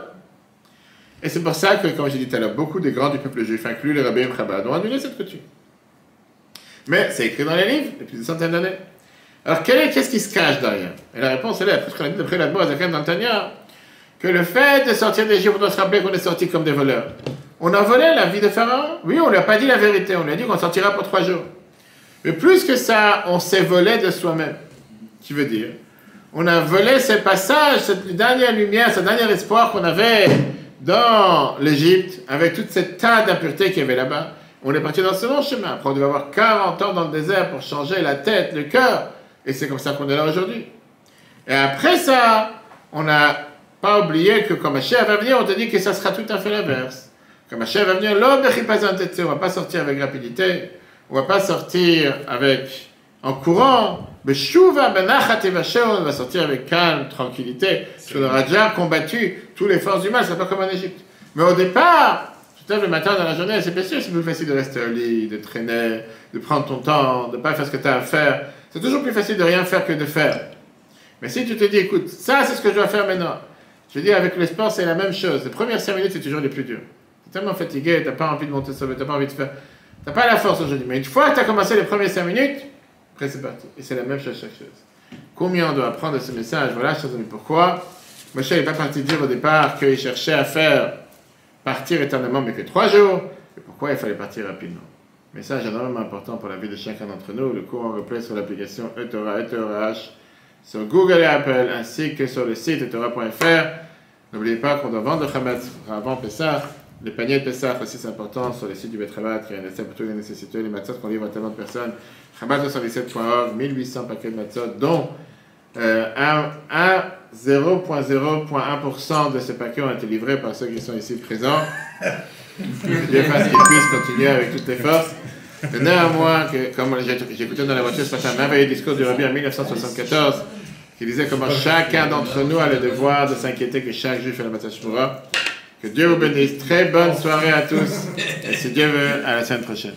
Speaker 1: Et c'est pour ça que, comme j'ai dit tout à l'heure, beaucoup des grands du peuple juif, inclus les rabbins Chabad, ont annulé cette coutume. Mais c'est écrit dans les livres depuis des centaines d'années. Alors, qu'est-ce qui se cache derrière? Et la réponse, elle est, après ce qu'on a dit d'après la Moïse dans le Tanya, que le fait de sortir d'Égypte, on doit se rappeler qu'on est sorti comme des voleurs. On a volé la vie de Pharaon? Oui, on ne lui a pas dit la vérité, on lui a dit qu'on sortira pour 3 jours. Mais plus que ça, on s'est volé de soi-même. Qui veut dire, on a volé ce passage, cette dernière lumière, ce dernier espoir qu'on avait dans l'Égypte, avec toute cette tas d'impuretés qu'il y avait là-bas. On est parti dans ce long chemin. Après, on devait avoir 40 ans dans le désert pour changer la tête, le cœur. Et c'est comme ça qu'on est là aujourd'hui. Et après ça, on n'a pas oublié que quand Mashiach va venir, on te dit que ça sera tout à fait l'inverse. Quand Mashiach va venir, on ne va pas sortir avec rapidité, on ne va pas sortir en courant, mais Shuva benachat et on va sortir avec calme, tranquillité, parce qu'on aura déjà combattu toutes les forces du mal, c'est pas comme en Égypte. Mais au départ, tu te lèves le matin dans la journée, c'est bien sûr, c'est plus facile de rester au lit, de traîner, de prendre ton temps, de ne pas faire ce que tu as à faire. C'est toujours plus facile de rien faire que de faire. Mais si tu te dis, écoute, ça c'est ce que je dois faire maintenant. Je dis, avec le sport, c'est la même chose. Les premières 5 minutes, c'est toujours les plus dures. Tu es tellement fatigué, tu n'as pas envie de monter sur le, tu n'as pas envie de faire. Tu n'as pas la force aujourd'hui. Mais une fois que tu as commencé les premières 5 minutes, après c'est parti. Et c'est la même chose chaque chose. Combien on doit apprendre de ce message? Voilà, chers amis, pourquoi Moshe n'est pas parti dire au départ qu'il cherchait à faire partir éternellement, mais que 3 jours. Et pourquoi il fallait partir rapidement? Message énormément important pour la vie de chacun d'entre nous. Le cours en replay sur l'application eTorah, eTorah, sur Google et Apple, ainsi que sur le site eTorah.fr. N'oubliez pas qu'on doit vendre le Chametz avant Pessah. Les paniers de Pessah aussi, c'est important sur le site du Betrabat, qui est un essai pour toutes les nécessités, les matzot qu'on livre à tellement de personnes. Chametz77.org, 1800 paquets de matzot, dont 0,01% de ces paquets ont été livrés par ceux qui sont ici présents. Dieu fasse qu'ils puissent continuer avec toutes les forces. Mais néanmoins, comme j'ai écouté dans la voiture ce matin, un merveilleux discours du Rabbi en 1974, qui disait comment chacun d'entre nous a le devoir de s'inquiéter que chaque juif ait la Matzah Shmura. Que Dieu vous bénisse. Très bonne soirée à tous. Et si Dieu veut, à la semaine prochaine.